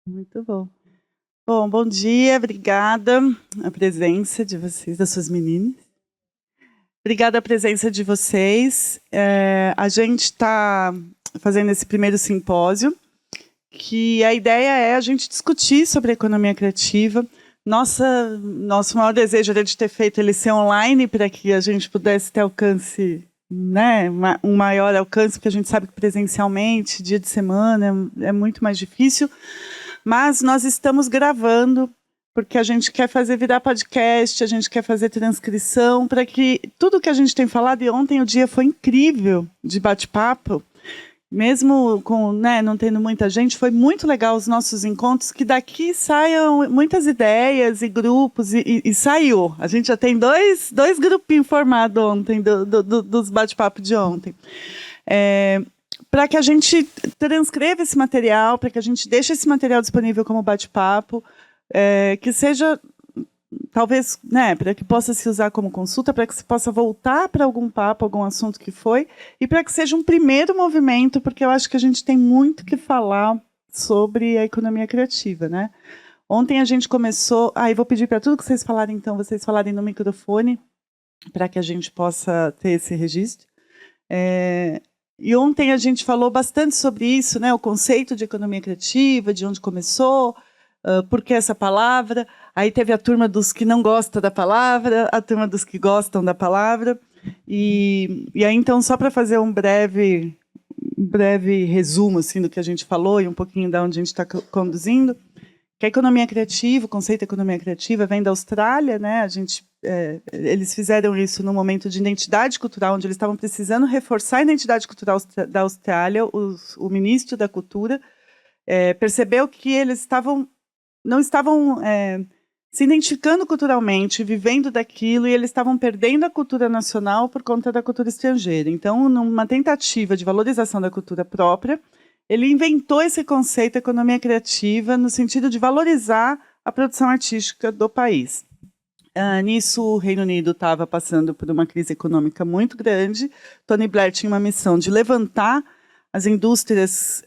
Muito bom. Bom, bom dia, obrigada a presença de vocês, das suas meninas. Obrigada a presença de vocês. A gente está fazendo esse primeiro simpósio, que a ideia é a gente discutir sobre a economia criativa. Nosso maior desejo era de ter feito ele ser online, para que a gente pudesse ter alcance, né, um maior alcance, porque a gente sabe que presencialmente, dia de semana, é muito mais difícil. Mas nós estamos gravando, porque a gente quer fazer virar podcast, a gente quer fazer transcrição, para que tudo que a gente tem falado, e ontem o dia foi incrível de bate-papo, mesmo com, né, não tendo muita gente, foi muito legal os nossos encontros, que daqui saiam muitas ideias e grupos, e saiu. A gente já tem dois grupinhos formados ontem, dos bate-papos de ontem. Para que a gente transcreva esse material, para que a gente deixe esse material disponível como bate-papo, que seja, talvez, né, para que possa se usar como consulta, para que se possa voltar para algum papo, algum assunto que foi, e para que seja um primeiro movimento, porque eu acho que a gente tem muito que falar sobre a economia criativa, né? Ontem a gente começou... eu vou pedir para tudo que vocês falarem, então, vocês falarem no microfone, para que a gente possa ter esse registro. E ontem a gente falou bastante sobre isso, né? O conceito de economia criativa, de onde começou, por que essa palavra. Aí teve a turma dos que não gostam da palavra, a turma dos que gostam da palavra. E aí, então, só para fazer um breve resumo assim, do que a gente falou e um pouquinho de onde a gente está conduzindo, que a economia criativa, o conceito de economia criativa vem da Austrália, né? Eles fizeram isso no momento de identidade cultural, onde eles estavam precisando reforçar a identidade cultural da Austrália. O ministro da Cultura percebeu que eles não estavam se identificando culturalmente, vivendo daquilo, e eles estavam perdendo a cultura nacional por conta da cultura estrangeira. Então, numa tentativa de valorização da cultura própria, ele inventou esse conceito, economia criativa, no sentido de valorizar a produção artística do país. Nisso, o Reino Unido estava passando por uma crise econômica muito grande. Tony Blair tinha uma missão de levantar as indústrias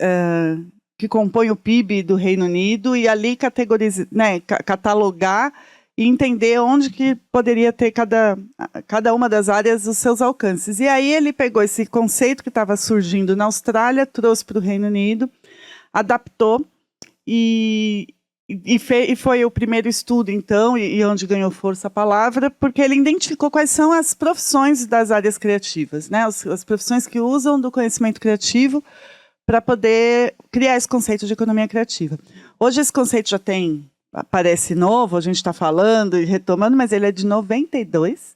que compõem o PIB do Reino Unido e ali categorizar, né, catalogar e entender onde que poderia ter cada uma das áreas os seus alcances. E aí ele pegou esse conceito que estava surgindo na Austrália, trouxe para o Reino Unido, adaptou e foi o primeiro estudo, então, e onde ganhou força a palavra, porque ele identificou quais são as profissões das áreas criativas, né? As profissões que usam do conhecimento criativo para poder criar esse conceito de economia criativa. Hoje esse conceito já parece novo, a gente está falando e retomando, mas ele é de 92.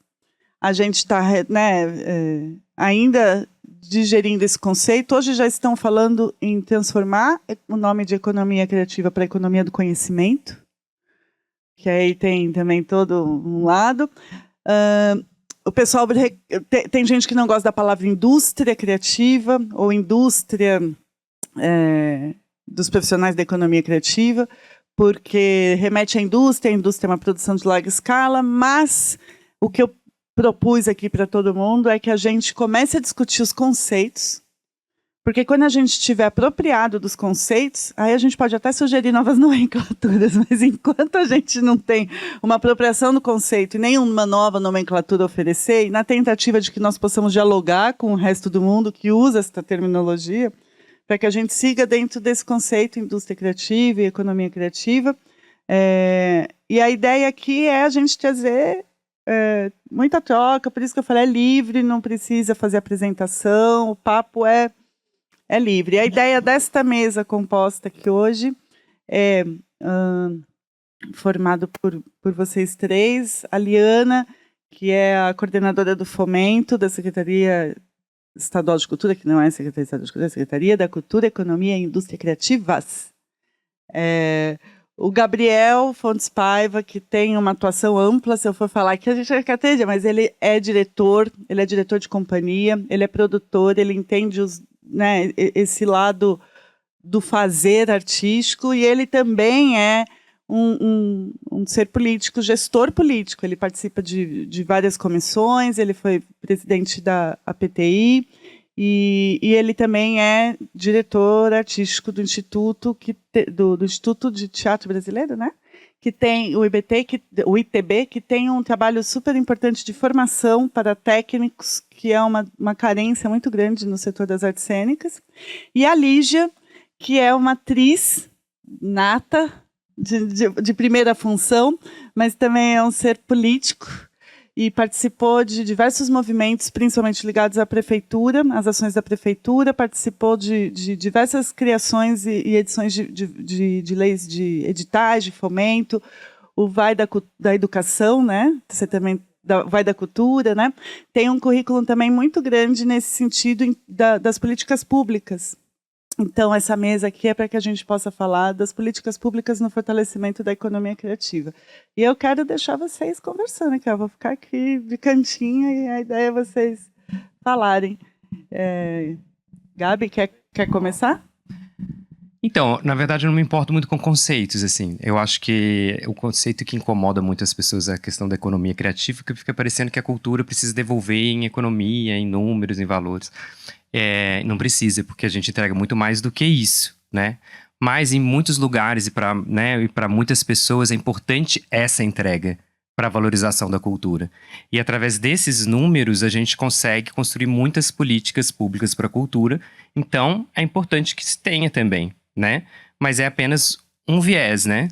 A gente está, né, ainda digerindo esse conceito. Hoje já estão falando em transformar o nome de economia criativa para economia do conhecimento, que aí tem também todo um lado. O pessoal tem gente que não gosta da palavra indústria criativa ou indústria dos profissionais da economia criativa, porque remete à indústria, a indústria é uma produção de larga escala, mas o que eu propus aqui para todo mundo é que a gente comece a discutir os conceitos, porque quando a gente estiver apropriado dos conceitos, aí a gente pode até sugerir novas nomenclaturas, mas enquanto a gente não tem uma apropriação do conceito e nenhuma nova nomenclatura a oferecer, e na tentativa de que nós possamos dialogar com o resto do mundo que usa essa terminologia, para que a gente siga dentro desse conceito, indústria criativa e economia criativa. E a ideia aqui é a gente trazer muita troca, por isso que eu falei, é livre, não precisa fazer apresentação, o papo é livre. A ideia desta mesa composta aqui hoje é formado por vocês três, a Liana, que é a coordenadora do fomento da Secretaria Estadual de Cultura, que não é Secretaria Estadual de Cultura, é Secretaria da Cultura, Economia e Indústria Criativas. O Gabriel Fontes Paiva, que tem uma atuação ampla, se eu for falar aqui, a gente vai ficar mas ele é diretor de companhia, ele é produtor, ele entende né, esse lado do fazer artístico, e ele também é um ser político, gestor político. Ele participa de várias comissões, ele foi presidente da APTI, E ele também é diretor artístico do Instituto, do Instituto de Teatro Brasileiro, né? Que tem o o ITB, que tem um trabalho super importante de formação para técnicos, que é uma carência muito grande no setor das artes cênicas. E a Lígia, que é uma atriz nata, de primeira função, mas também é um ser político e participou de diversos movimentos, principalmente ligados à prefeitura, às ações da prefeitura, participou de diversas criações e edições de leis, de editais, de fomento, o Vai da Educação, né? Você também Vai da Cultura, né? Tem um currículo também muito grande nesse sentido das políticas públicas. Então, essa mesa aqui é para que a gente possa falar das políticas públicas no fortalecimento da economia criativa. E eu quero deixar vocês conversando, que eu vou ficar aqui de cantinho e a ideia é vocês falarem. Gabi, quer começar? Então, na verdade, eu não me importo muito com conceitos, assim. Eu acho que o conceito que incomoda muito as pessoas é a questão da economia criativa, que fica parecendo que a cultura precisa devolver em economia, em números, em valores. Não precisa, porque a gente entrega muito mais do que isso, né? Mas em muitos lugares e para muitas pessoas é importante essa entrega para a valorização da cultura. E através desses números a gente consegue construir muitas políticas públicas para a cultura. Então é importante que se tenha também, né? Mas é apenas um viés, né?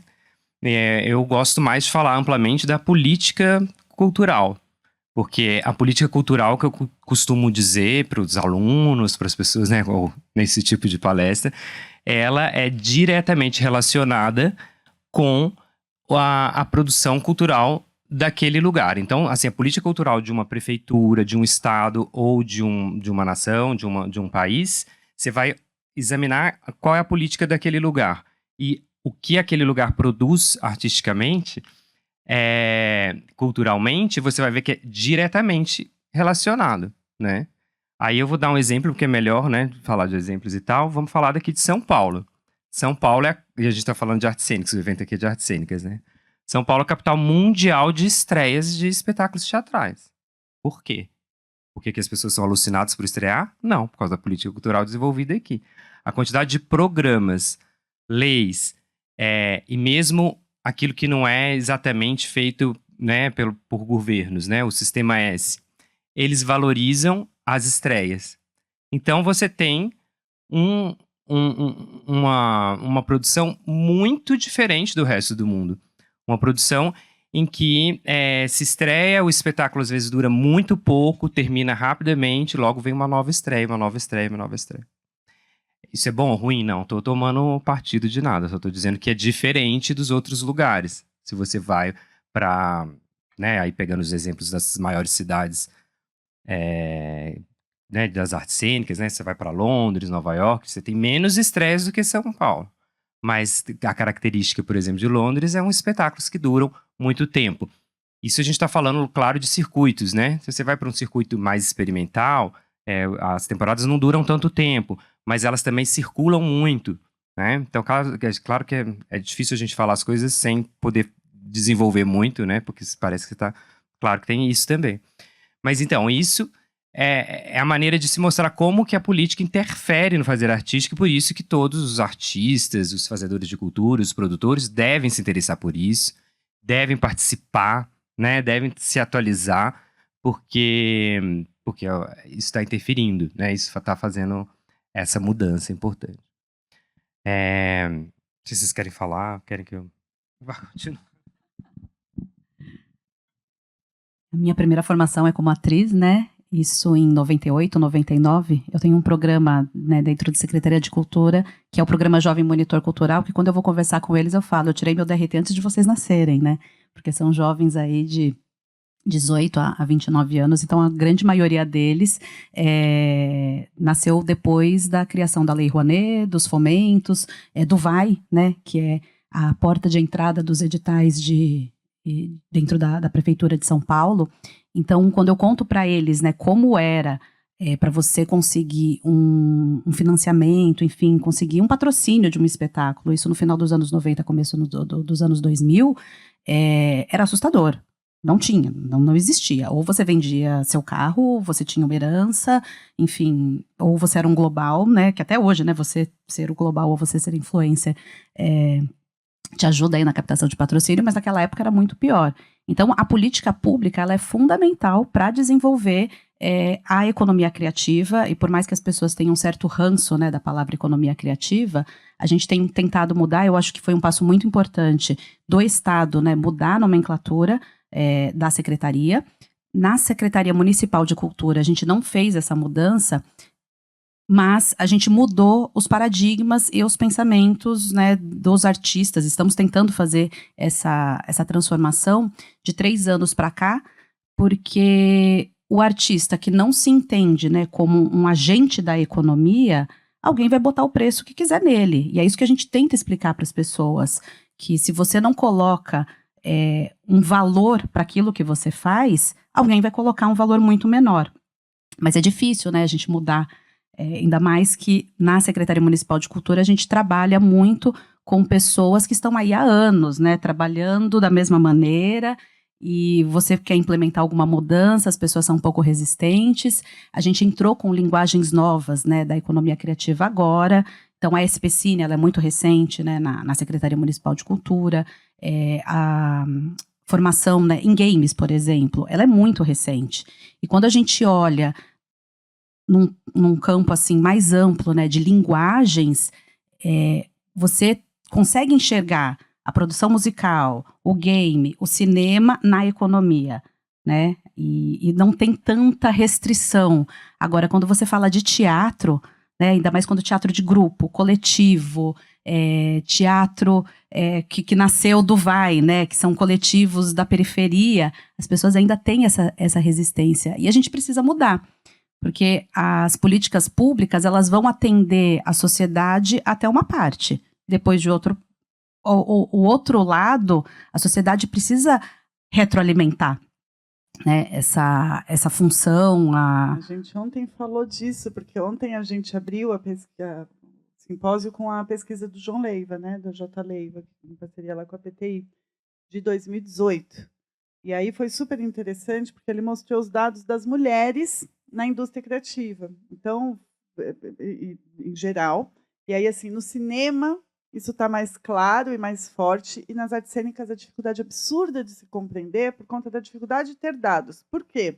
Eu gosto mais de falar amplamente da política cultural. Porque a política cultural que eu costumo dizer para os alunos, para as pessoas, né, ou nesse tipo de palestra, ela é diretamente relacionada com a produção cultural daquele lugar. Então, assim, a política cultural de uma prefeitura, de um estado ou de uma nação, de um país, você vai examinar qual é a política daquele lugar. E o que aquele lugar produz artisticamente, culturalmente, você vai ver que é diretamente relacionado, né? Aí eu vou dar um exemplo, porque é melhor, né, falar de exemplos e tal. Vamos falar daqui de São Paulo. São Paulo e a gente está falando de artes cênicas, o evento aqui é de artes cênicas, né? São Paulo é a capital mundial de estreias de espetáculos teatrais. Por quê? Por que as pessoas são alucinadas por estrear? Não, por causa da política cultural desenvolvida aqui. A quantidade de programas, leis, e mesmo aquilo que não é exatamente feito, né, por governos, né, o Sistema S, eles valorizam as estreias. Então você tem uma produção muito diferente do resto do mundo. Uma produção em que se estreia, o espetáculo às vezes dura muito pouco, termina rapidamente, logo vem uma nova estreia, uma nova estreia, uma nova estreia. Isso é bom ou ruim? Não, tô tomando partido de nada, só tô dizendo que é diferente dos outros lugares. Se você vai para, né, aí pegando os exemplos das maiores cidades, né, das artes cênicas, né, você vai para Londres, Nova York, você tem menos estreias do que São Paulo. Mas a característica, por exemplo, de Londres é espetáculos que duram muito tempo. Isso a gente está falando, claro, de circuitos, né? Se você vai para um circuito mais experimental, as temporadas não duram tanto tempo, mas elas também circulam muito, né? Então, claro que é difícil a gente falar as coisas sem poder desenvolver muito, né? Porque parece que tá... Claro que tem isso também. Mas então, isso é a maneira de se mostrar como que a política interfere no fazer artístico, e por isso que todos os artistas, os fazedores de cultura, os produtores devem se interessar por isso, devem participar, né? Devem se atualizar, porque isso está interferindo, né? Isso está fazendo essa mudança importante. Se vocês querem falar, querem que eu vá continuar? A minha primeira formação é como atriz, né? Isso em 98, 99. Eu tenho um programa, né, dentro da Secretaria de Cultura, que é o programa Jovem Monitor Cultural, que quando eu vou conversar com eles, eu falo, eu tirei meu DRT antes de vocês nascerem, né? Porque são jovens aí de 18 a 29 anos, então a grande maioria deles nasceu depois da criação da Lei Rouanet, dos fomentos, do VAI, né, que é a porta de entrada dos editais dentro da Prefeitura de São Paulo. Então, quando eu conto para eles, né, como era para você conseguir um financiamento, enfim, conseguir um patrocínio de um espetáculo, isso no final dos anos 90, começo dos anos 2000, era assustador. Não tinha, não existia. Ou você vendia seu carro, ou você tinha uma herança, enfim, ou você era um global, né? Que até hoje, né? Você ser o global ou você ser influencer te ajuda aí na captação de patrocínio, mas naquela época era muito pior. Então, a política pública ela é fundamental para desenvolver a economia criativa, e por mais que as pessoas tenham um certo ranço, né, da palavra economia criativa, a gente tem tentado mudar. Eu acho que foi um passo muito importante do Estado, né, mudar a nomenclatura da secretaria. Na Secretaria Municipal de Cultura, a gente não fez essa mudança, mas a gente mudou os paradigmas e os pensamentos, né, dos artistas. Estamos tentando fazer essa transformação de 3 anos para cá, porque o artista que não se entende, né, como um agente da economia, alguém vai botar o preço que quiser nele. E é isso que a gente tenta explicar para as pessoas, que se você não coloca um valor para aquilo que você faz, alguém vai colocar um valor muito menor. Mas é difícil, né, a gente mudar. Ainda mais que na Secretaria Municipal de Cultura a gente trabalha muito com pessoas que estão aí há anos, né, trabalhando da mesma maneira, e você quer implementar alguma mudança, as pessoas são um pouco resistentes. A gente entrou com linguagens novas, né, da economia criativa agora. Então a SPCine, ela é muito recente, né, na Secretaria Municipal de Cultura. A formação, né, em games, por exemplo, ela é muito recente. E quando a gente olha num campo assim mais amplo, né, de linguagens, você consegue enxergar a produção musical, o game, o cinema na economia, né? E não tem tanta restrição. Agora, quando você fala de teatro, né, ainda mais quando teatro de grupo, coletivo, teatro que nasceu do Vai, né, que são coletivos da periferia, as pessoas ainda têm essa resistência. E a gente precisa mudar. Porque as políticas públicas, elas vão atender a sociedade até uma parte. Depois de o outro lado, a sociedade precisa retroalimentar, né, essa função. A gente ontem falou disso, porque ontem a gente abriu o simpósio com a pesquisa do João Leiva, né, da J. Leiva, em parceria lá com a PTI, de 2018. E aí foi super interessante, porque ele mostrou os dados das mulheres na indústria criativa, então, em geral. E aí, assim, no cinema, isso está mais claro e mais forte, e nas artes cênicas a dificuldade absurda de se compreender por conta da dificuldade de ter dados. Por quê?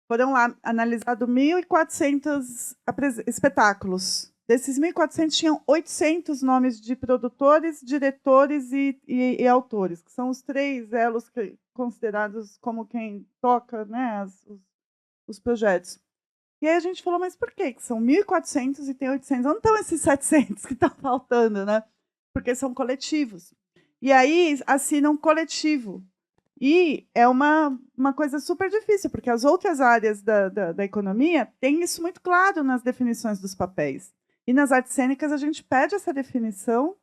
Foram lá analisados 1.400 espetáculos. Desses 1.400, tinham 800 nomes de produtores, diretores e autores, que são os 3 elos considerados como quem toca, né, os projetos. E aí a gente falou, mas por que são 1.400 e tem 800? Onde estão esses 700 que estão faltando, né? Porque são coletivos. E aí assinam coletivo. E é uma coisa super difícil, porque as outras áreas da economia têm isso muito claro nas definições dos papéis. E nas artes cênicas a gente pede essa definição.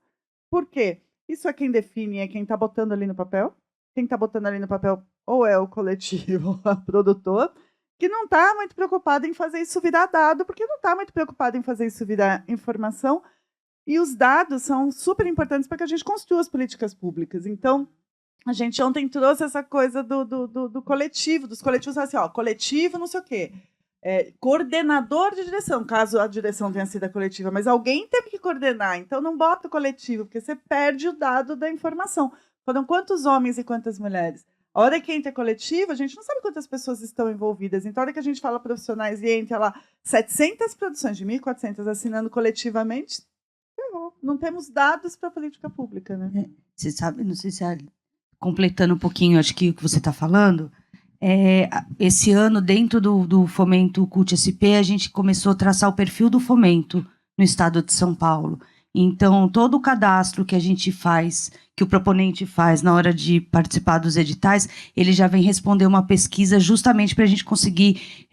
Por quê? Isso é quem define, é quem está botando ali no papel. Quem está botando ali no papel ou é o coletivo, ou o produtor, que não está muito preocupado em fazer isso virar dado, porque não está muito preocupado em fazer isso virar informação. E os dados são super importantes para que a gente construa as políticas públicas. Então, a gente ontem trouxe essa coisa do coletivo, dos coletivos assim, ó, coletivo não sei o quê. Coordenador de direção, caso a direção tenha sido a coletiva, mas alguém teve que coordenar, então não bota o coletivo, porque você perde o dado da informação. Foram quantos homens e quantas mulheres? A hora que entra coletivo, a gente não sabe quantas pessoas estão envolvidas. Então, a hora que a gente fala profissionais e entra lá 700 produções de 1.400 assinando coletivamente, não temos dados para a política pública, né? Você sabe, não sei se completando um pouquinho, acho que o que você está falando, esse ano, dentro do Fomento CUT-SP, a gente começou a traçar o perfil do fomento no estado de São Paulo. Então, todo o cadastro que a gente faz, que o proponente faz na hora de participar dos editais, ele já vem responder uma pesquisa justamente para a gente conseguir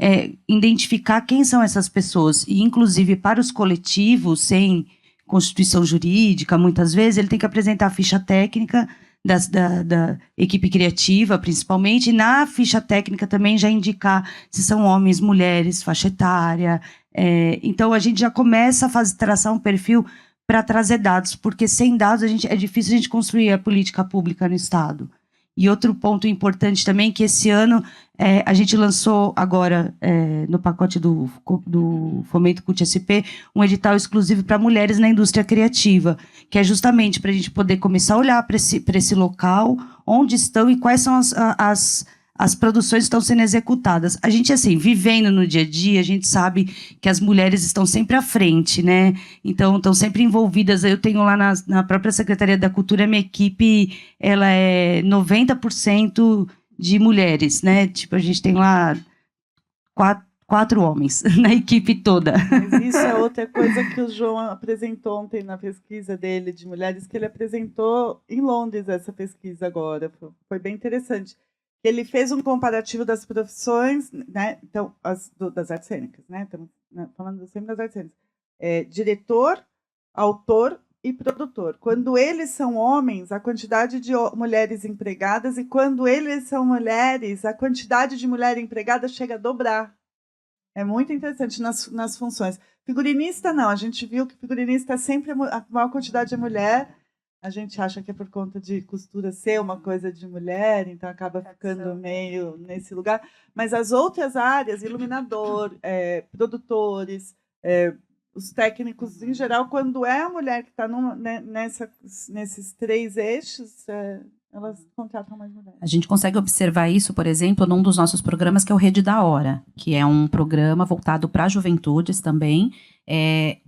identificar quem são essas pessoas. E, inclusive, para os coletivos, sem constituição jurídica, muitas vezes, ele tem que apresentar a ficha técnica da equipe criativa, principalmente, e na ficha técnica também já indicar se são homens, mulheres, faixa etária. Então, a gente já começa a traçar um perfil para trazer dados, porque sem dados é difícil a gente construir a política pública no Estado. E outro ponto importante também, que esse ano a gente lançou agora, no pacote do Fomento CUT SP, um edital exclusivo para mulheres na indústria criativa, que é justamente para a gente poder começar a olhar para esse local, onde estão e quais são as produções que estão sendo executadas. A gente, assim, vivendo no dia a dia, a gente sabe que as mulheres estão sempre à frente, né? Então, estão sempre envolvidas. Eu tenho lá na própria Secretaria da Cultura, a minha equipe, ela é 90% de mulheres, né? Tipo, a gente tem lá quatro homens na equipe toda. Mas isso é outra coisa que o João apresentou ontem na pesquisa dele de mulheres, que ele apresentou em Londres, essa pesquisa agora. Foi bem interessante. Ele fez um comparativo das profissões, né? Então, das artes cênicas, né? Estamos falando sempre das artes cênicas. Diretor, autor e produtor. Quando eles são homens, a quantidade de mulheres empregadas, e quando eles são mulheres, a quantidade de mulher empregada chega a dobrar. É muito interessante nas funções. Figurinista, não. A gente viu que figurinista sempre a maior quantidade de mulher. A gente acha que é por conta de costura ser uma coisa de mulher, então acaba ficando meio nesse lugar. Mas as outras áreas, iluminador, produtores, os técnicos em geral, quando é a mulher que está nesses 3 eixos, elas contratam mais mulheres. A gente consegue observar isso, por exemplo, num dos nossos programas, que é o Rede da Hora, que é um programa voltado para juventudes também,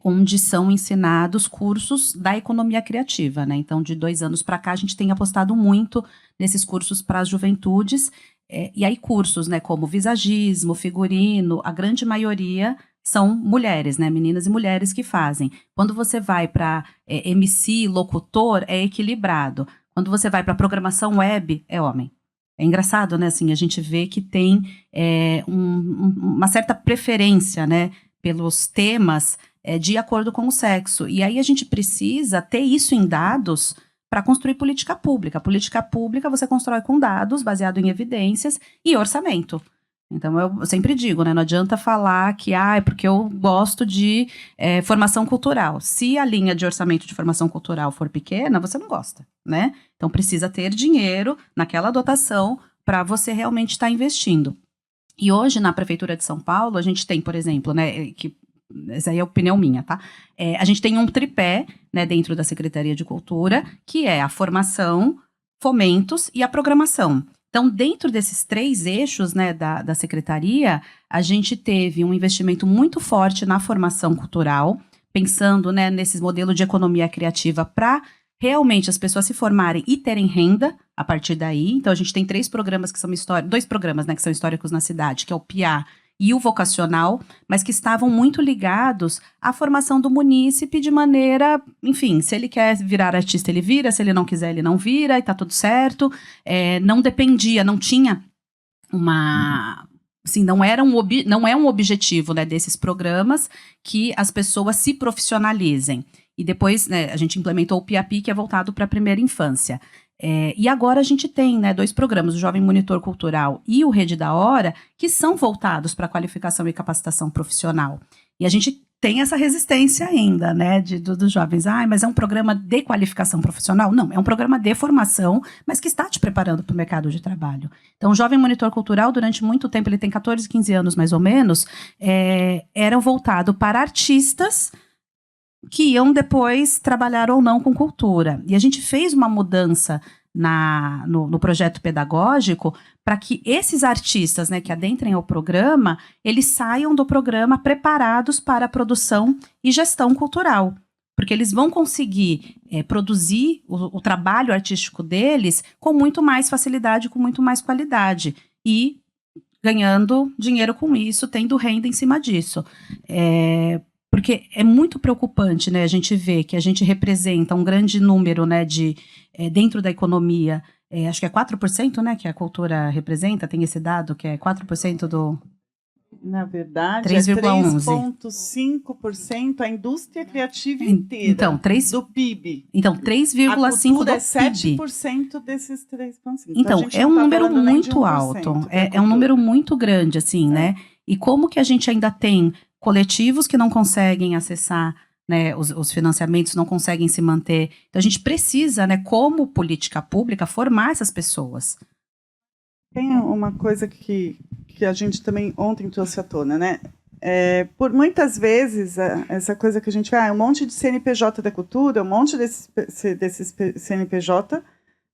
onde são ensinados cursos da economia criativa, né? Então, de 2 anos para cá, a gente tem apostado muito nesses cursos para as juventudes, e aí cursos, né, como visagismo, figurino, a grande maioria são mulheres, né, meninas e mulheres que fazem. Quando você vai para MC, locutor, é equilibrado. Quando você vai para programação web, é homem. É engraçado, né? Assim, a gente vê que tem uma certa preferência, né, pelos temas de acordo com o sexo. E aí a gente precisa ter isso em dados para construir política pública. Política pública você constrói com dados, baseado em evidências e orçamento. Então, eu sempre digo, né, não adianta falar que é porque eu gosto de formação cultural. Se a linha de orçamento de formação cultural for pequena, você não gosta, né? Então, precisa ter dinheiro naquela dotação para você realmente estar investindo. E hoje, na Prefeitura de São Paulo, a gente tem, por exemplo, né, essa aí é a opinião minha, tá? A gente tem um tripé, né, dentro da Secretaria de Cultura, que é a formação, fomentos e a programação. Então, dentro desses 3 eixos, né, da secretaria, a gente teve um investimento muito forte na formação cultural, pensando, né, nesses modelos de economia criativa para realmente as pessoas se formarem e terem renda a partir daí. Então, a gente tem 3 programas que são 2 programas, né, que são históricos na cidade, que é o PIA e o vocacional, mas que estavam muito ligados à formação do munícipe de maneira, enfim, se ele quer virar artista, ele vira, se ele não quiser, ele não vira, e tá tudo certo. Não dependia, não tinha assim, não é um objetivo, né, desses programas que as pessoas se profissionalizem. E depois, né, a gente implementou o PIAPI, que é voltado para a primeira infância. E agora a gente tem, né, 2 programas, o Jovem Monitor Cultural e o Rede da Hora, que são voltados para qualificação e capacitação profissional. E a gente tem essa resistência ainda, né, dos jovens. Mas é um programa de qualificação profissional? Não, é um programa de formação, mas que está te preparando para o mercado de trabalho. Então, o Jovem Monitor Cultural, durante muito tempo, ele tem 14, 15 anos mais ou menos, era voltado para artistas que iam depois trabalhar ou não com cultura. E a gente fez uma mudança no projeto pedagógico para que esses artistas, né, que adentrem ao programa, eles saiam do programa preparados para a produção e gestão cultural. Porque eles vão conseguir produzir o trabalho artístico deles com muito mais facilidade, com muito mais qualidade. E ganhando dinheiro com isso, tendo renda em cima disso. Porque é muito preocupante, né, a gente ver que a gente representa um grande número, né, dentro da economia, acho que é 4%, né, que a cultura representa, tem esse dado, que é 4% do... Na verdade, 3,11%. 3,5% a indústria criativa inteira, então, do PIB. Então, 3,5% do é PIB. 7% desses 3,5%. Então, é um número muito alto, é um número muito grande, assim, né? E como que a gente ainda tem coletivos que não conseguem acessar né, os financiamentos não conseguem se manter. Então a gente precisa, né, como política pública, formar essas pessoas. Tem uma coisa que a gente também ontem trouxe à tona, né? Por muitas vezes, essa coisa que a gente vê, um monte de CNPJ da cultura, um monte desses CNPJ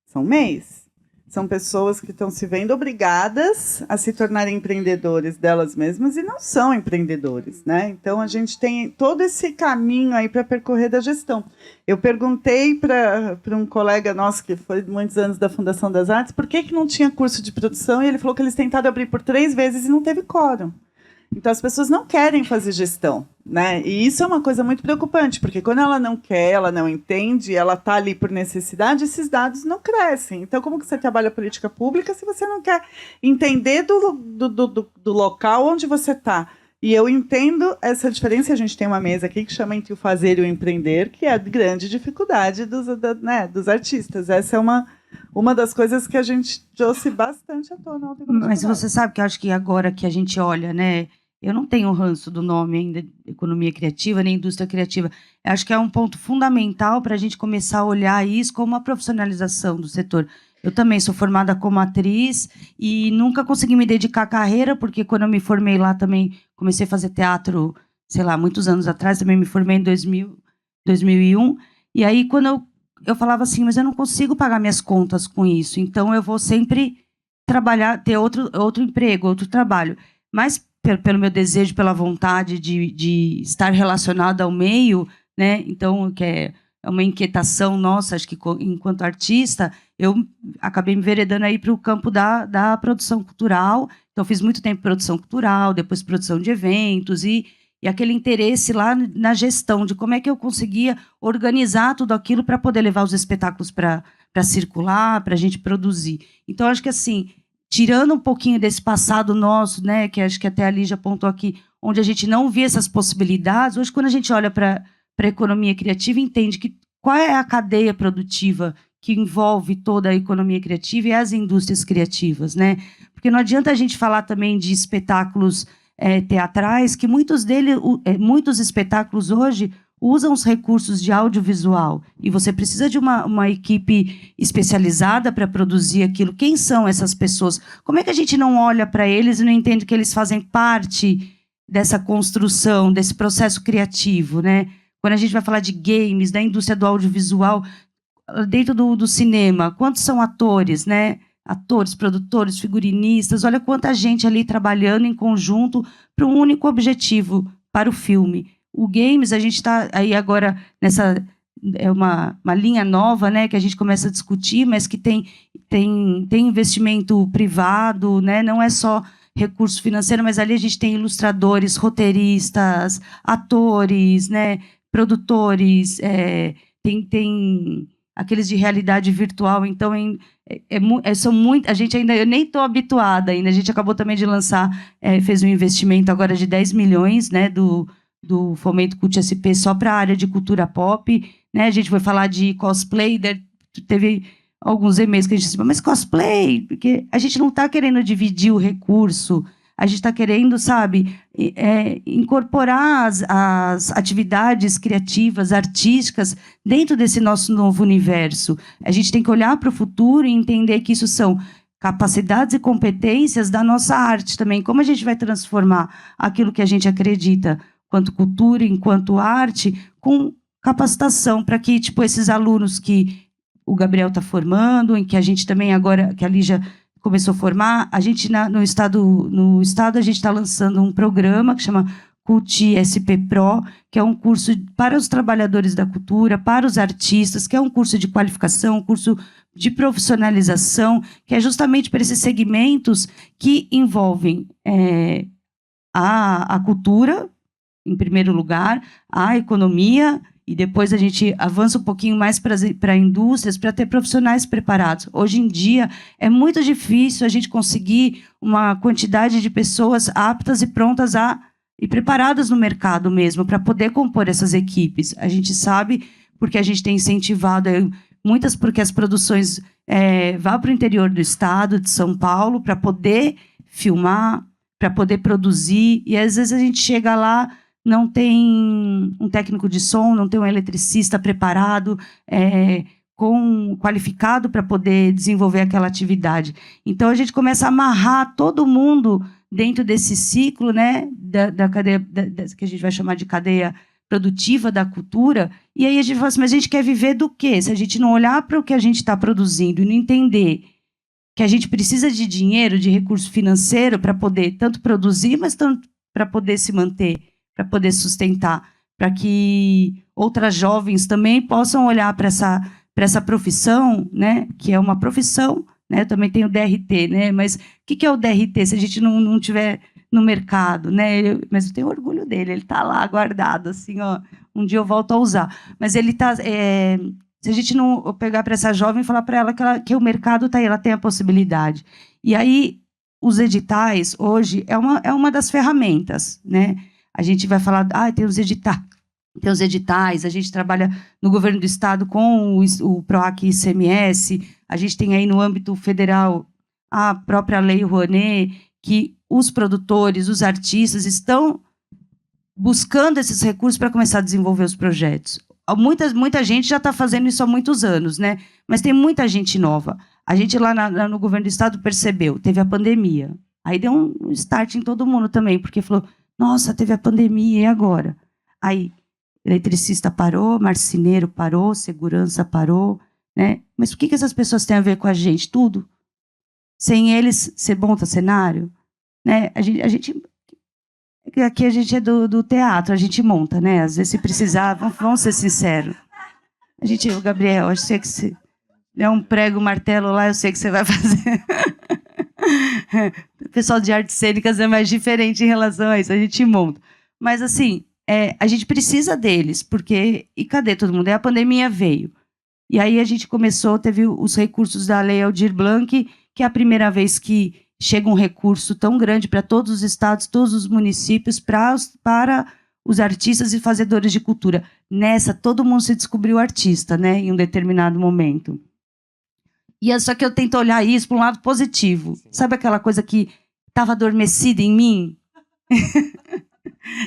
são MEIs. São pessoas que estão se vendo obrigadas a se tornarem empreendedores delas mesmas e não são empreendedores, né? Então, a gente tem todo esse caminho aí para percorrer da gestão. Eu perguntei para um colega nosso, que foi muitos anos da Fundação das Artes, por que não tinha curso de produção, e ele falou que eles tentaram abrir por 3 vezes e não teve quórum. Então, as pessoas não querem fazer gestão, né? E isso é uma coisa muito preocupante, porque quando ela não quer, ela não entende, ela está ali por necessidade, esses dados não crescem. Então, como que você trabalha política pública se você não quer entender do local onde você está? E eu entendo essa diferença. A gente tem uma mesa aqui que chama Entre o Fazer e o Empreender, que é a grande dificuldade dos artistas. Essa é uma das coisas que a gente trouxe bastante à tona. Mas você sabe que eu acho que agora que a gente olha, né? Eu não tenho ranço do nome ainda, economia criativa, nem indústria criativa. Eu acho que é um ponto fundamental para a gente começar a olhar isso como uma profissionalização do setor. Eu também sou formada como atriz e nunca consegui me dedicar à carreira, porque quando eu me formei lá também comecei a fazer teatro, sei lá, muitos anos atrás, também me formei em 2001. E aí, quando eu falava assim, mas eu não consigo pagar minhas contas com isso, então eu vou sempre trabalhar, ter outro emprego, outro trabalho. Mas pelo meu desejo, pela vontade de estar relacionada ao meio, né? Então, que é uma inquietação nossa, acho que enquanto artista, eu acabei me enveredando aí para o campo da produção cultural. Então, fiz muito tempo produção cultural, depois produção de eventos e aquele interesse lá na gestão, de como é que eu conseguia organizar tudo aquilo para poder levar os espetáculos para circular, para a gente produzir. Então, acho que assim, tirando um pouquinho desse passado nosso, né, que acho que até a Lígia apontou aqui, onde a gente não via essas possibilidades, hoje, quando a gente olha para a economia criativa, entende que qual é a cadeia produtiva que envolve toda a economia criativa e as indústrias criativas, né? Porque não adianta a gente falar também de espetáculos teatrais, que muitos espetáculos hoje usam os recursos de audiovisual, e você precisa de uma equipe especializada para produzir aquilo. Quem são essas pessoas? Como é que a gente não olha para eles e não entende que eles fazem parte dessa construção, desse processo criativo, né? Quando a gente vai falar de games, da indústria do audiovisual, dentro do cinema, quantos são atores, né? Atores, produtores, figurinistas, olha quanta gente ali trabalhando em conjunto para um único objetivo, para o filme. O games, a gente está aí agora nessa... É uma linha nova, né, que a gente começa a discutir, mas que tem investimento privado, né, não é só recurso financeiro, mas ali a gente tem ilustradores, roteiristas, atores, né, produtores, tem aqueles de realidade virtual. Então são muito, a gente ainda, eu nem estou habituada ainda. A gente acabou também de lançar, fez um investimento agora de 10 milhões, né, do Fomento Cult SP só para a área de cultura pop, né? A gente foi falar de cosplay, teve alguns e-mails que a gente disse, mas cosplay, porque a gente não está querendo dividir o recurso, a gente está querendo, sabe, incorporar as atividades criativas, artísticas, dentro desse nosso novo universo. A gente tem que olhar para o futuro e entender que isso são capacidades e competências da nossa arte também. Como a gente vai transformar aquilo que a gente acredita, enquanto cultura, enquanto arte, com capacitação, para que esses alunos que o Gabriel está formando, em que a gente também agora, que a Lígia começou a formar, a gente no estado a gente está lançando um programa que chama Cult SP Pro, que é um curso para os trabalhadores da cultura, para os artistas, que é um curso de qualificação, um curso de profissionalização, que é justamente para esses segmentos que envolvem a cultura, em primeiro lugar, a economia, e depois a gente avança um pouquinho mais para indústrias, para ter profissionais preparados. Hoje em dia, é muito difícil a gente conseguir uma quantidade de pessoas aptas e prontas e preparadas no mercado mesmo, para poder compor essas equipes. A gente sabe, porque a gente tem incentivado muitas, porque as produções vão para o interior do estado, de São Paulo, para poder filmar, para poder produzir, e às vezes a gente chega lá, não tem um técnico de som, não tem um eletricista preparado, qualificado para poder desenvolver aquela atividade. Então, a gente começa a amarrar todo mundo dentro desse ciclo, né, da cadeia, que a gente vai chamar de cadeia produtiva da cultura, e aí a gente fala assim, mas a gente quer viver do quê? Se a gente não olhar para o que a gente está produzindo e não entender que a gente precisa de dinheiro, de recurso financeiro para poder tanto produzir, mas tanto para poder se manter, para poder sustentar, para que outras jovens também possam olhar para essa profissão, né, que é uma profissão, né, eu também tenho DRT, né, mas o que é o DRT se a gente não tiver no mercado, né? Mas eu tenho orgulho dele, ele está lá guardado, assim, ó. Um dia eu volto a usar. Mas ele está. Se a gente não pegar para essa jovem e falar para ela que o mercado está aí, ela tem a possibilidade. E aí, os editais, hoje, é uma das ferramentas, né? A gente vai falar, tem os editais, a gente trabalha no governo do estado com o PROAC ICMS, a gente tem aí no âmbito federal a própria Lei Rouanet, que os produtores, os artistas estão buscando esses recursos para começar a desenvolver os projetos. Muita gente já está fazendo isso há muitos anos, né? Mas tem muita gente nova. A gente lá no governo do estado percebeu, teve a pandemia. Aí deu um start em todo mundo também, porque falou, nossa, teve a pandemia, e agora? Aí, eletricista parou, marceneiro parou, segurança parou, né? Mas o que essas pessoas têm a ver com a gente? Tudo. Sem eles, você monta cenário, né? A gente aqui a gente é do teatro, a gente monta, né? Às vezes, se precisar, vamos ser sinceros. O Gabriel, eu sei que você der um prego, um martelo lá, eu sei que você vai fazer. O pessoal de artes cênicas é mais diferente em relação a isso, a gente monta. Mas, assim, a gente precisa deles, porque... E cadê todo mundo? Aí a pandemia veio. E aí a gente teve os recursos da Lei Aldir Blanc, que é a primeira vez que chega um recurso tão grande para todos os estados, todos os municípios, para os artistas e fazedores de cultura. Nessa, todo mundo se descobriu artista, né, em um determinado momento. E só que eu tento olhar isso para um lado positivo. Sim. Sabe aquela coisa que estava adormecida em mim?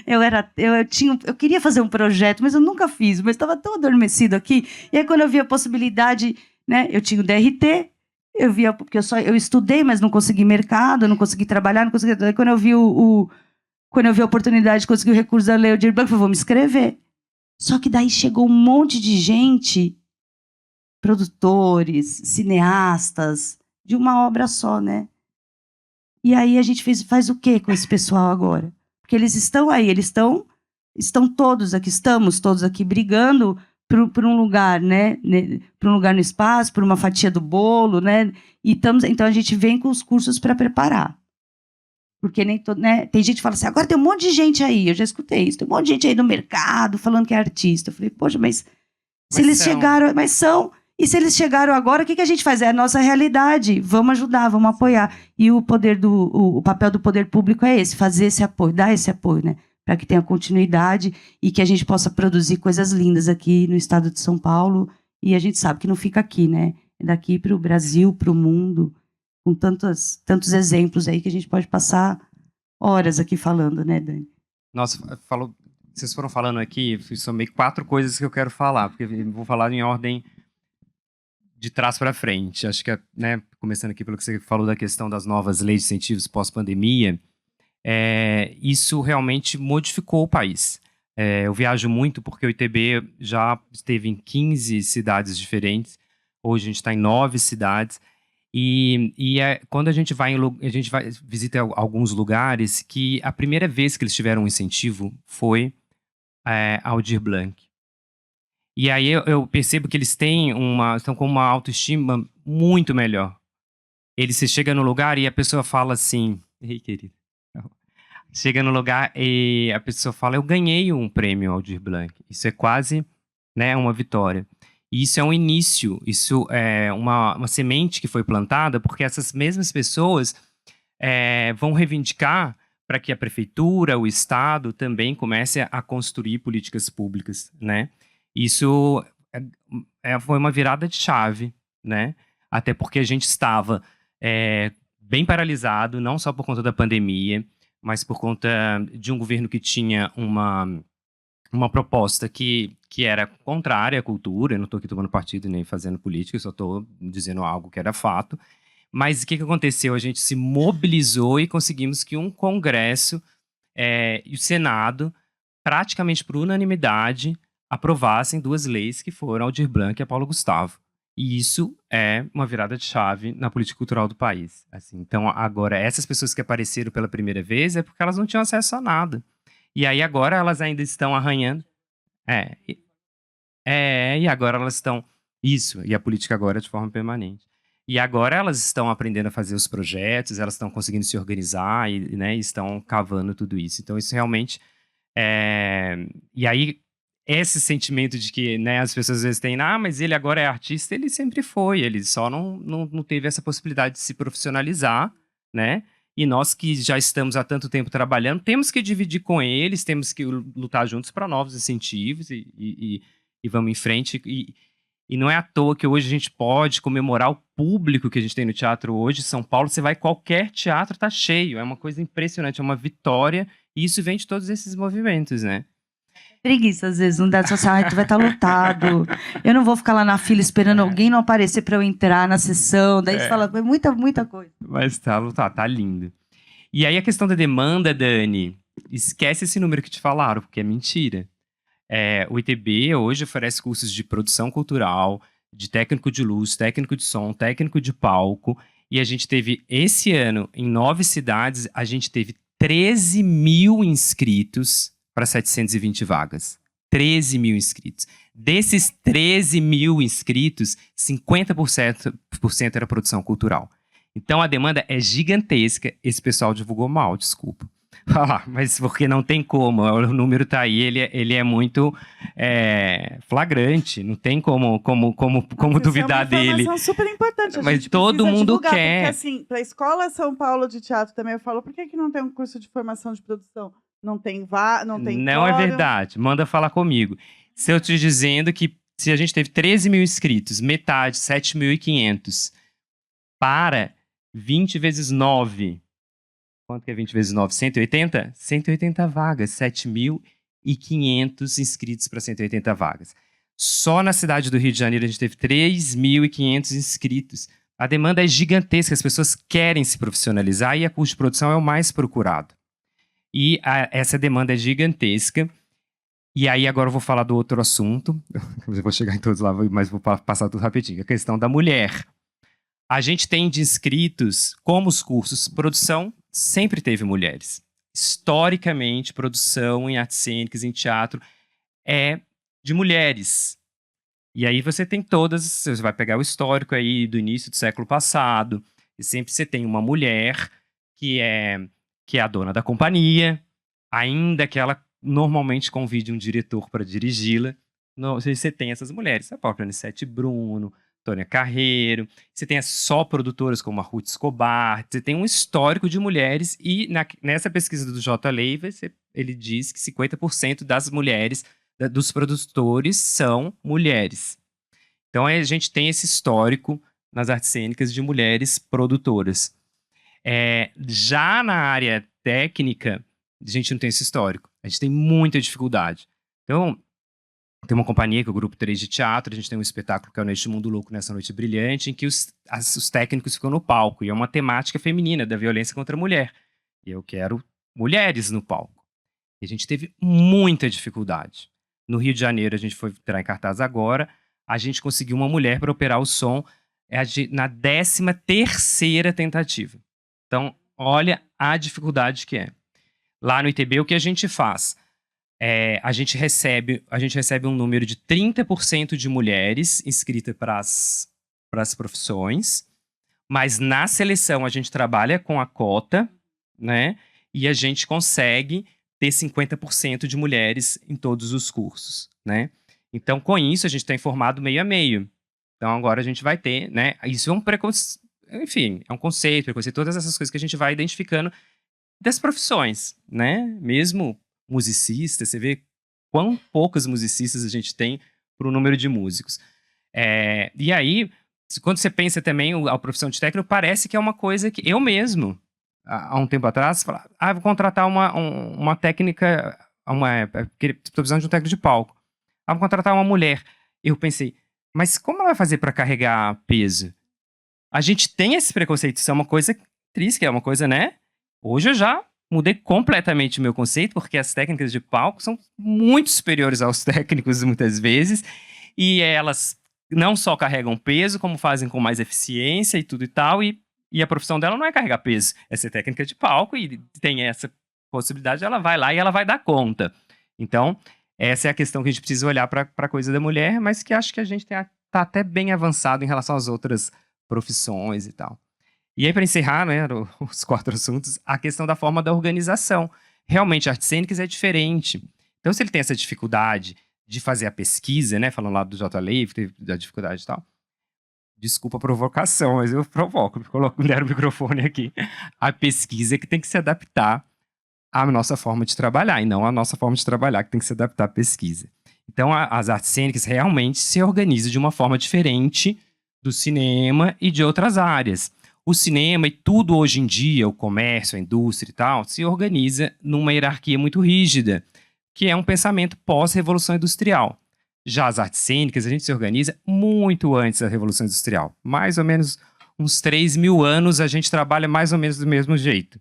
Eu queria fazer um projeto, mas eu nunca fiz, mas estava tão adormecido aqui. E aí, quando eu vi a possibilidade, né, eu tinha o DRT, eu via, porque eu estudei, mas não consegui mercado, não consegui trabalhar, não consegui. Quando eu vi quando eu vi a oportunidade de conseguir o recurso da Lei Aldir Blanc, eu falei, vou me inscrever. Só que daí chegou um monte de gente, produtores, cineastas, de uma obra só, né? E aí a gente faz o quê com esse pessoal agora? Porque eles estão aí, estão todos aqui brigando por um lugar, né? Por um lugar no espaço, por uma fatia do bolo, né? Então a gente vem com os cursos para preparar. Porque nem todo, né? Tem gente que fala assim, agora tem um monte de gente aí, eu já escutei isso, tem um monte de gente aí no mercado falando que é artista. Eu falei, poxa, mas se eles chegaram, mas são, e se eles chegaram agora, o que a gente faz? É a nossa realidade, vamos ajudar, vamos apoiar. E o papel do poder público é esse, fazer esse apoio, dar esse apoio, né? Para que tenha continuidade e que a gente possa produzir coisas lindas aqui no estado de São Paulo. E a gente sabe que não fica aqui, né? É daqui para o Brasil, para o mundo, com tantos exemplos aí que a gente pode passar horas aqui falando, né, Dani? Nossa, vocês foram falando aqui, somei 4 coisas que eu quero falar, porque eu vou falar em ordem de trás para frente. Acho que, né, começando aqui pelo que você falou da questão das novas leis de incentivos pós-pandemia, isso realmente modificou o país. Eu viajo muito porque o ITB já esteve em 15 cidades diferentes, hoje a gente está em 9 cidades, quando a gente visita alguns lugares que a primeira vez que eles tiveram um incentivo foi Aldir Blanc. E aí eu percebo que eles estão com uma autoestima muito melhor. Você chega no lugar e a pessoa fala assim, ei, querido. Chega no lugar e a pessoa fala, eu ganhei um prêmio Aldir Blanc. Isso é quase, né, uma vitória. E isso é um início, isso é uma semente que foi plantada, porque essas mesmas pessoas vão reivindicar para que a prefeitura, o Estado, também comece a construir políticas públicas, né? Isso foi uma virada de chave, né? Até porque a gente estava bem paralisado, não só por conta da pandemia, mas por conta de um governo que tinha uma proposta que era contrária à cultura. Eu não estou aqui tomando partido nem fazendo política, eu só estou dizendo algo que era fato. Mas o que aconteceu? A gente se mobilizou e conseguimos que um Congresso e o Senado, praticamente por unanimidade, aprovassem 2 leis que foram Aldir Blanc e a Paulo Gustavo. E isso é uma virada de chave na política cultural do país. Assim, então, agora, essas pessoas que apareceram pela primeira vez é porque elas não tinham acesso a nada. E aí, agora, elas ainda estão arranhando. E agora elas estão... Isso, e a política agora é de forma permanente. E agora elas estão aprendendo a fazer os projetos, elas estão conseguindo se organizar e, né, estão cavando tudo isso. Então, isso realmente... E aí, esse sentimento de que, né, as pessoas às vezes têm, mas ele agora é artista, ele sempre foi, ele só não teve essa possibilidade de se profissionalizar, né? E nós que já estamos há tanto tempo trabalhando, temos que dividir com eles, temos que lutar juntos para novos incentivos e vamos em frente. E não é à toa que hoje a gente pode comemorar o público que a gente tem no teatro hoje. São Paulo, você vai, qualquer teatro tá cheio, é uma coisa impressionante, é uma vitória, e isso vem de todos esses movimentos, né? Preguiça, às vezes, não dá só vai estar lotado. Eu não vou ficar lá na fila esperando alguém não aparecer para eu entrar na sessão. Daí você fala, muita coisa. Mas tá lindo. E aí a questão da demanda, Dani, esquece esse número que te falaram, porque é mentira. O ITB hoje oferece cursos de produção cultural, de técnico de luz, técnico de som, técnico de palco. E a gente teve, esse ano, em 9 cidades, a gente teve 13 mil inscritos para 720 vagas. 13 mil inscritos. Desses 13 mil inscritos, 50% era produção cultural. Então a demanda é gigantesca. Esse pessoal divulgou mal, desculpa. Mas porque não tem como, o número tá aí, ele é muito flagrante, não tem como duvidar dele. É uma informação super importante. Mas todo mundo quer. Porque assim, para a Escola São Paulo de Teatro também eu falo, por que não tem um curso de formação de produção? Não tem Não é verdade, manda falar comigo. Se eu te dizendo que se a gente teve 13 mil inscritos, metade, 7.500, para 20 vezes 9... Quanto que é 20 vezes 9? 180? 180 vagas. 7.500 inscritos para 180 vagas. Só na cidade do Rio de Janeiro a gente teve 3.500 inscritos. A demanda é gigantesca, as pessoas querem se profissionalizar e a curso de produção é o mais procurado. E essa demanda é gigantesca. E aí agora eu vou falar do outro assunto. Eu vou chegar em todos lá, mas vou passar tudo rapidinho. A questão da mulher. A gente tem de inscritos, como os cursos, produção sempre teve mulheres. Historicamente, produção em artes cênicas, em teatro, é de mulheres. E aí você tem todas, você vai pegar o histórico aí do início do século passado, e sempre você tem uma mulher que é a dona da companhia, ainda que ela normalmente convide um diretor para dirigi-la. Você tem essas mulheres, a própria Anissete Bruno, Tônia Carreiro, você tem as só produtoras como a Ruth Escobar, você tem um histórico de mulheres e nessa pesquisa do J. Leiva, ele diz que 50% das mulheres, dos produtores, são mulheres. Então a gente tem esse histórico nas artes cênicas de mulheres produtoras. Já na área técnica, a gente não tem esse histórico, a gente tem muita dificuldade. Então, tem uma companhia, que é o Grupo 3 de Teatro, a gente tem um espetáculo que é o Neste Mundo Louco, Nessa Noite Brilhante, em que os técnicos ficam no palco, e é uma temática feminina, da violência contra a mulher. E eu quero mulheres no palco. E a gente teve muita dificuldade. No Rio de Janeiro, a gente foi entrar em cartaz agora, a gente conseguiu uma mulher para operar o som na 13ª tentativa. Então, olha a dificuldade que é. Lá no ITB, o que a gente faz? A gente recebe um número de 30% de mulheres inscritas para as profissões, mas na seleção a gente trabalha com a cota, né? E a gente consegue ter 50% de mulheres em todos os cursos, né? Então, com isso, a gente está informado meio a meio. Então, agora a gente vai ter, né? Isso é um preconceito, enfim, é um conceito, preconceito, todas essas coisas que a gente vai identificando das profissões, né? Mesmo musicistas, você vê quão poucas musicistas a gente tem para o número de músicos. E aí, quando você pensa também a profissão de técnico, parece que é uma coisa que eu mesmo, há um tempo atrás, falar, vou contratar uma técnica, estou precisando de um técnico de palco. Vou contratar uma mulher. Eu pensei, mas como ela vai fazer para carregar peso? A gente tem esse preconceito, isso é uma coisa triste, que é uma coisa, né? Hoje eu já mudei completamente o meu conceito, porque as técnicas de palco são muito superiores aos técnicos, muitas vezes, e elas não só carregam peso, como fazem com mais eficiência e tudo e tal, e a profissão dela não é carregar peso, é ser técnica de palco, e tem essa possibilidade, ela vai lá e ela vai dar conta. Então, essa é a questão que a gente precisa olhar para a coisa da mulher, mas que acho que a gente está até bem avançado em relação às outras profissões e tal. E aí, para encerrar, né, os 4 assuntos, a questão da forma da organização. Realmente, artes cênicas é diferente. Então, se ele tem essa dificuldade de fazer a pesquisa, né, falando lá do J. Leif, teve da dificuldade e tal, desculpa a provocação, mas eu provoco, deram o microfone aqui. A pesquisa é que tem que se adaptar à nossa forma de trabalhar, e não à nossa forma de trabalhar que tem que se adaptar à pesquisa. Então, as artes cênicas realmente se organizam de uma forma diferente do cinema e de outras áreas. O cinema e tudo hoje em dia, o comércio, a indústria e tal, se organiza numa hierarquia muito rígida, que é um pensamento pós-revolução industrial. Já as artes cênicas, a gente se organiza muito antes da Revolução Industrial. Mais ou menos uns 3.000 anos a gente trabalha mais ou menos do mesmo jeito.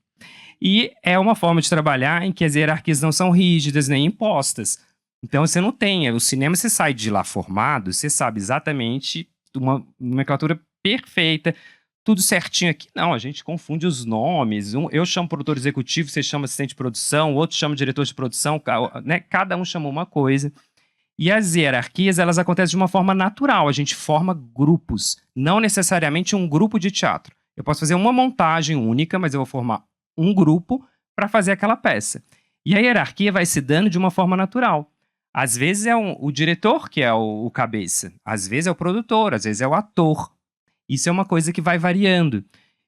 E é uma forma de trabalhar em que as hierarquias não são rígidas nem impostas. Então você não tem, o cinema você sai de lá formado, você sabe exatamente uma nomenclatura perfeita, tudo certinho aqui. Não, a gente confunde os nomes. Eu chamo produtor executivo, você chama assistente de produção, o outro chama diretor de produção, né? Cada um chama uma coisa. E as hierarquias, elas acontecem de uma forma natural. A gente forma grupos, não necessariamente um grupo de teatro. Eu posso fazer uma montagem única, mas eu vou formar um grupo para fazer aquela peça. E a hierarquia vai se dando de uma forma natural. Às vezes é o diretor que é o cabeça, às vezes é o produtor, às vezes é o ator. Isso é uma coisa que vai variando.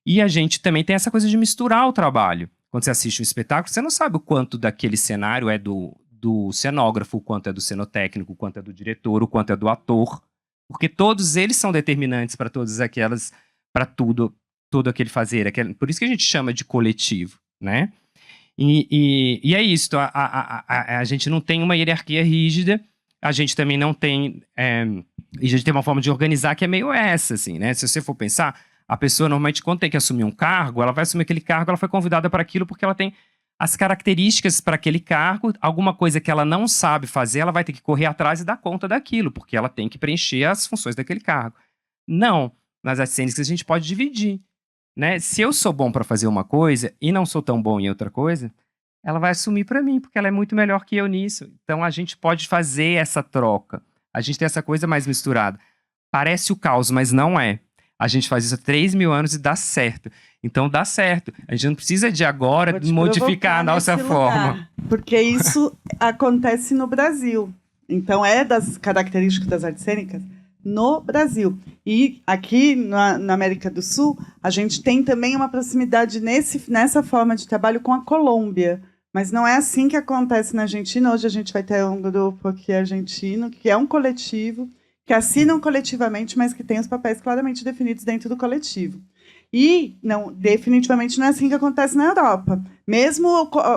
E a gente também tem essa coisa de misturar o trabalho. Quando você assiste um espetáculo, você não sabe o quanto daquele cenário é do cenógrafo, o quanto é do cenotécnico, o quanto é do diretor, o quanto é do ator. Porque todos eles são determinantes para todas aquelas, para todo aquele fazer. Por isso que a gente chama de coletivo, né? E é isso. A gente não tem uma hierarquia rígida, a gente também não tem... e a gente tem uma forma de organizar que é meio essa, assim, né? Se você for pensar, a pessoa normalmente, quando tem que assumir um cargo, ela vai assumir aquele cargo, ela foi convidada para aquilo porque ela tem as características para aquele cargo, alguma coisa que ela não sabe fazer, ela vai ter que correr atrás e dar conta daquilo, porque ela tem que preencher as funções daquele cargo. Não, nas artes cênicas a gente pode dividir, né? Se eu sou bom para fazer uma coisa e não sou tão bom em outra coisa, ela vai assumir para mim, porque ela é muito melhor que eu nisso. Então a gente pode fazer essa troca. A gente tem essa coisa mais misturada. Parece o caos, mas não é. A gente faz isso há 3.000 anos e dá certo. Então dá certo. A gente não precisa de agora modificar a nossa forma. Porque isso acontece no Brasil. Então é das características das artes cênicas no Brasil. E aqui na América do Sul, a gente tem também uma proximidade nessa forma de trabalho com a Colômbia. Mas não é assim que acontece na Argentina. Hoje a gente vai ter um grupo aqui argentino, que é um coletivo, que assinam coletivamente, mas que tem os papéis claramente definidos dentro do coletivo. E definitivamente não é assim que acontece na Europa. Mesmo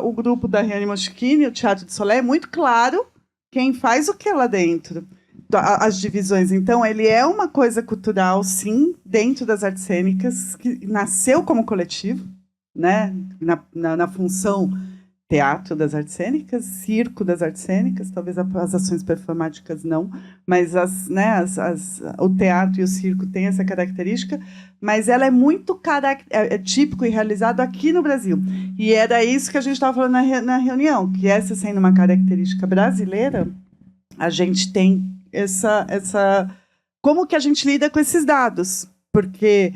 o grupo da Riane Moschini, o Teatro de Solé, é muito claro quem faz o que lá dentro, as divisões. Então, ele é uma coisa cultural, sim, dentro das artes cênicas, que nasceu como coletivo, né? na função teatro das artes cênicas, circo das artes cênicas, talvez as ações performáticas não, mas o teatro e o circo têm essa característica, mas ela é muito típico e realizado aqui no Brasil. E era isso que a gente estava falando na reunião, que essa sendo uma característica brasileira, a gente tem essa... Como que a gente lida com esses dados? Porque...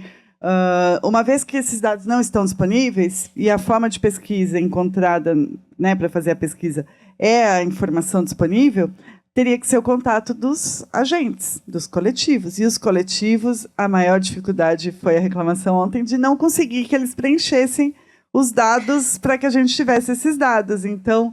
uma vez que esses dados não estão disponíveis e a forma de pesquisa encontrada, né, para fazer a pesquisa é a informação disponível, teria que ser o contato dos agentes, dos coletivos. E os coletivos, a maior dificuldade foi a reclamação ontem de não conseguir que eles preenchessem os dados para que a gente tivesse esses dados. Então,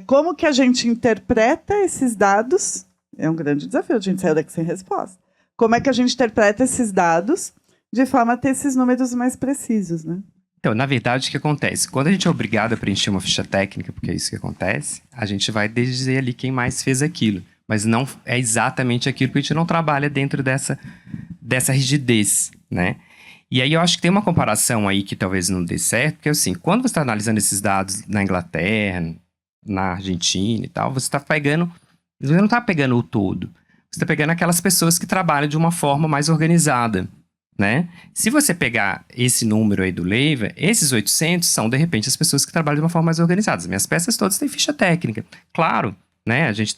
como que a gente interpreta esses dados? É um grande desafio, a gente saiu daqui sem resposta. Como é que a gente interpreta esses dados de forma a ter esses números mais precisos, né? Então, na verdade, o que acontece? Quando a gente é obrigado a preencher uma ficha técnica, porque é isso que acontece, a gente vai dizer ali quem mais fez aquilo. Mas não é exatamente aquilo, porque a gente não trabalha dentro dessa rigidez, né? E aí eu acho que tem uma comparação aí que talvez não dê certo, porque assim, quando você está analisando esses dados na Inglaterra, na Argentina e tal, você não está pegando o todo. Você está pegando aquelas pessoas que trabalham de uma forma mais organizada, né? Se você pegar esse número aí do Leiva, esses 800 são, de repente, as pessoas que trabalham de uma forma mais organizada. As minhas peças todas têm ficha técnica. Claro, né? A gente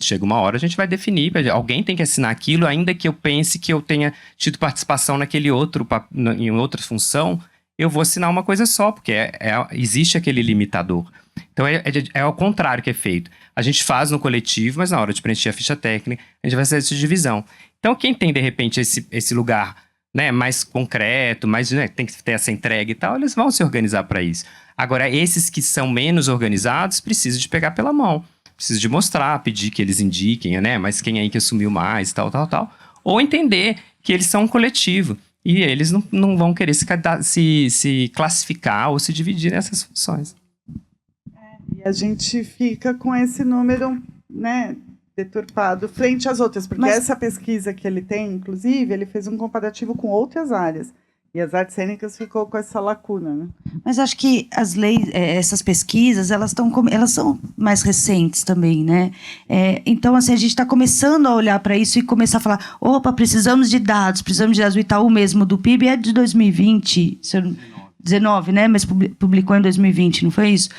chega uma hora, a gente vai definir, alguém tem que assinar aquilo, ainda que eu pense que eu tenha tido participação naquele outro, em outra função, eu vou assinar uma coisa só, porque existe aquele limitador. Então é ao contrário que é feito. A gente faz no coletivo, mas na hora de preencher a ficha técnica, a gente vai fazer essa divisão. Então quem tem, de repente, esse lugar, né, mais concreto, mais, né, tem que ter essa entrega e tal, eles vão se organizar para isso. Agora, esses que são menos organizados, precisam de pegar pela mão. Precisa de mostrar, pedir que eles indiquem, né? Mas quem aí que assumiu mais, tal. Ou entender que eles são um coletivo. E eles não vão querer se classificar ou se dividir nessas funções. E a gente fica com esse número, né, deturpado frente às outras. Porque essa pesquisa que ele tem, inclusive, ele fez um comparativo com outras áreas. E as artes cênicas ficou com essa lacuna, né? Mas acho que as leis, essas pesquisas, elas são mais recentes também, né? Então, assim, a gente está começando a olhar para isso e começar a falar, opa, precisamos de dados. O Itaú mesmo do PIB é de 2020, 19, né? Mas publicou em 2020, não foi isso?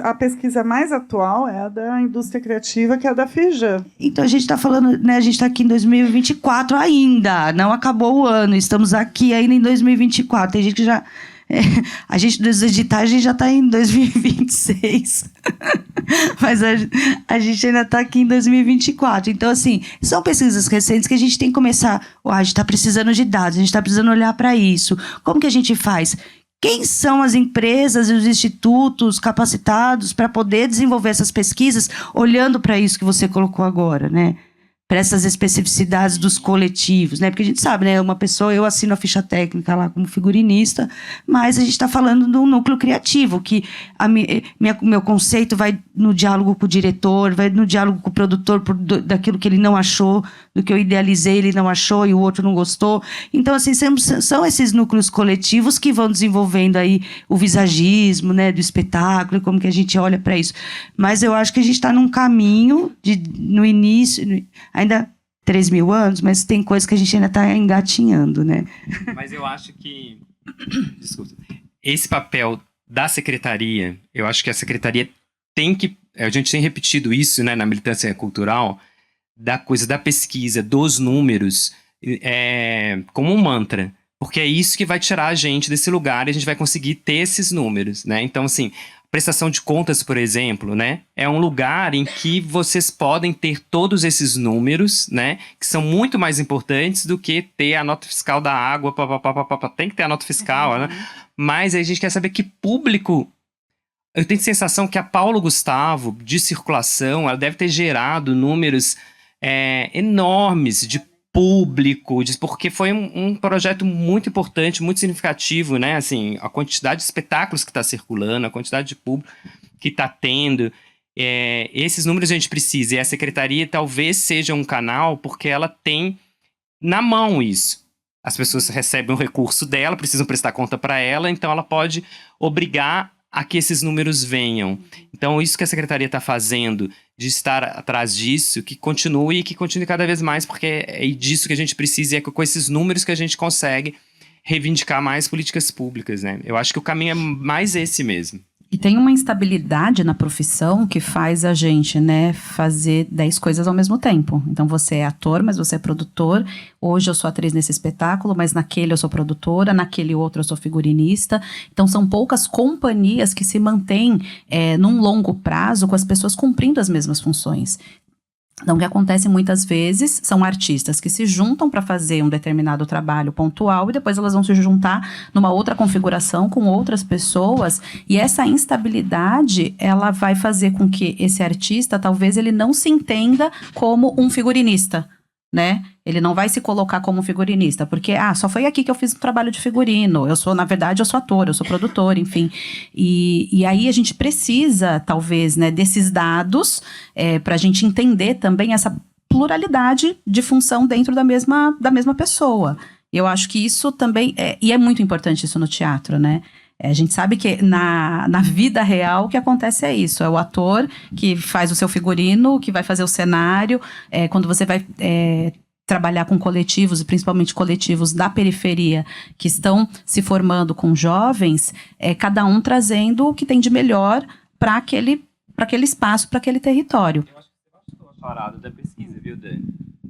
A pesquisa mais atual é a da indústria criativa, que é a da Firjan. Então a gente está falando, né? A gente está aqui em 2024 ainda, não acabou o ano, estamos aqui ainda em 2024. Tem gente que já... a gente dos editais, a gente já está em 2026. Mas a gente ainda está aqui em 2024. Então, assim, são pesquisas recentes que a gente tem que começar. A gente está precisando de dados, a gente está precisando olhar para isso. Como que a gente faz? Quem são as empresas e os institutos capacitados para poder desenvolver essas pesquisas, olhando para isso que você colocou agora, né? Para essas especificidades dos coletivos, né? Porque a gente sabe, né? Uma pessoa, eu assino a ficha técnica lá como figurinista, mas a gente está falando de um núcleo criativo, que meu conceito vai no diálogo com o diretor, vai no diálogo com o produtor daquilo que ele não achou, do que eu idealizei, ele não achou e o outro não gostou. Então, assim, são esses núcleos coletivos que vão desenvolvendo aí o visagismo, né? Do espetáculo, como que a gente olha para isso. Mas eu acho que a gente está num caminho no início... Ainda 3.000 anos, mas tem coisas que a gente ainda está engatinhando, né? Mas eu acho que... Desculpa. Esse papel da secretaria, eu acho que a secretaria tem que... A gente tem repetido isso, né, na militância cultural, da coisa da pesquisa, dos números, como um mantra. Porque é isso que vai tirar a gente desse lugar e a gente vai conseguir ter esses números, né? Então, assim... Prestação de contas, por exemplo, né? É um lugar em que vocês podem ter todos esses números, né? Que são muito mais importantes do que ter a nota fiscal da água. Tem que ter a nota fiscal, né? Mas a gente quer saber que público... Eu tenho a sensação que a Paulo Gustavo, de circulação, ela deve ter gerado números enormes de público, porque foi um projeto muito importante, muito significativo, né? Assim, a quantidade de espetáculos que está circulando, a quantidade de público que está tendo. Esses números a gente precisa. E a secretaria talvez seja um canal, porque ela tem na mão isso. As pessoas recebem um recurso dela, precisam prestar conta para ela, então ela pode obrigar a que esses números venham. Então, isso que a secretaria está fazendo, de estar atrás disso, que continue cada vez mais, porque é disso que a gente precisa e é com esses números que a gente consegue reivindicar mais políticas públicas, né? Eu acho que o caminho é mais esse mesmo. E tem uma instabilidade na profissão que faz a gente, né, fazer 10 coisas ao mesmo tempo. Então, você é ator, mas você é produtor. Hoje eu sou atriz nesse espetáculo, mas naquele eu sou produtora, naquele outro eu sou figurinista. Então, são poucas companhias que se mantêm num longo prazo com as pessoas cumprindo as mesmas funções. Então, o que acontece muitas vezes são artistas que se juntam para fazer um determinado trabalho pontual e depois elas vão se juntar numa outra configuração com outras pessoas, e essa instabilidade, ela vai fazer com que esse artista, talvez ele não se entenda como um figurinista, né? Ele não vai se colocar como figurinista, porque, só foi aqui que eu fiz um trabalho de figurino. Na verdade, eu sou ator, eu sou produtor, enfim. E aí a gente precisa, talvez, né, desses dados para a gente entender também essa pluralidade de função dentro da mesma pessoa. Eu acho que isso também, e é muito importante isso no teatro, né? A gente sabe que na vida real o que acontece é isso. É o ator que faz o seu figurino, que vai fazer o cenário. Quando você vai trabalhar com coletivos, e principalmente coletivos da periferia, que estão se formando com jovens, cada um trazendo o que tem de melhor para aquele espaço, para aquele território. Eu acho que você matou a charada da pesquisa, viu, Dani?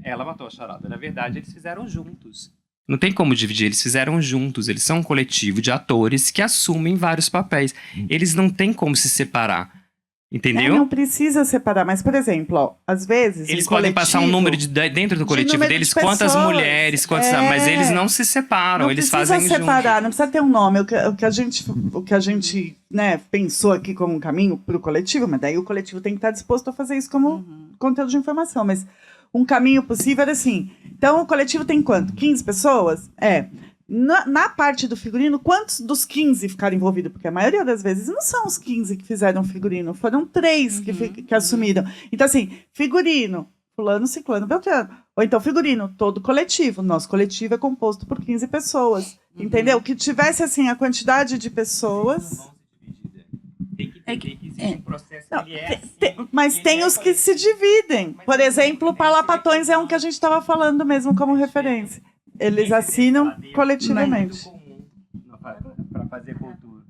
Ela matou a charada. Na verdade, eles fizeram juntos. Não tem como dividir, eles fizeram juntos. Eles são um coletivo de atores que assumem vários papéis. Eles não têm como se separar. Entendeu? Não precisa separar, mas, por exemplo, ó, às vezes. Eles podem passar um número dentro do coletivo deles, quantas mulheres, mas eles não se separam, eles fazem juntos. Não precisa separar, não precisa ter um nome. O que a gente né, pensou aqui como um caminho para o coletivo, mas daí o coletivo tem que estar disposto a fazer isso como conteúdo de informação. Mas um caminho possível era assim. Então, o coletivo tem quanto? 15 pessoas? Na parte do figurino, quantos dos 15 ficaram envolvidos? Porque a maioria das vezes não são os 15 que fizeram figurino, foram 3 que assumiram. Então, assim, figurino, fulano, ciclano, beltrano. Ou então, figurino, todo coletivo. Nosso coletivo é composto por 15 pessoas. Entendeu? Que tivesse, assim, a quantidade de pessoas... Tem que existe um processo mas tem os que se dividem. Por exemplo, o Palapatões é um que a gente estava falando mesmo como referência. Eles assinam coletivamente. Para fazer cultura.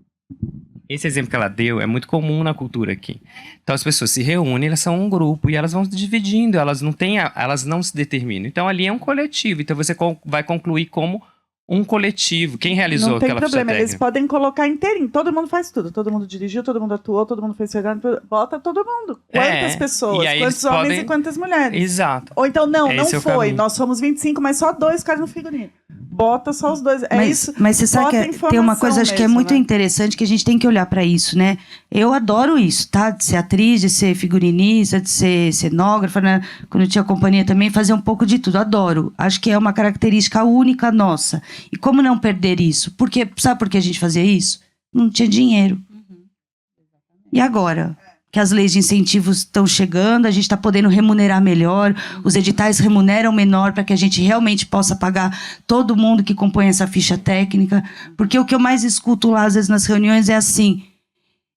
Esse exemplo que ela deu é muito comum na cultura aqui. Então as pessoas se reúnem, elas são um grupo e elas vão se dividindo, elas não se determinam. Então ali é um coletivo, então você vai concluir como um coletivo. Quem realizou aquela ficha técnica? Não tem problema, eles podem colocar inteirinho. Todo mundo faz tudo. Todo mundo dirigiu, todo mundo atuou, todo mundo fez cenário. Bota todo mundo. Quantas pessoas, quantos homens e quantas mulheres. Exato. Ou então, não foi. Nós somos 25, mas só 2 ficaram no figurino. Bota só os 2. Isso. Mas você sabe que tem uma coisa, acho que é muito interessante, que a gente tem que olhar para isso, né? Eu adoro isso, tá? De ser atriz, de ser figurinista, de ser cenógrafa, né? Quando eu tinha companhia também, fazer um pouco de tudo. Adoro. Acho que é uma característica única nossa. E como não perder isso? Porque, sabe por que a gente fazia isso? Não tinha dinheiro. E agora? Que as leis de incentivos estão chegando, a gente está podendo remunerar melhor, os editais remuneram menor para que a gente realmente possa pagar todo mundo que compõe essa ficha técnica. Porque o que eu mais escuto lá, às vezes, nas reuniões é assim,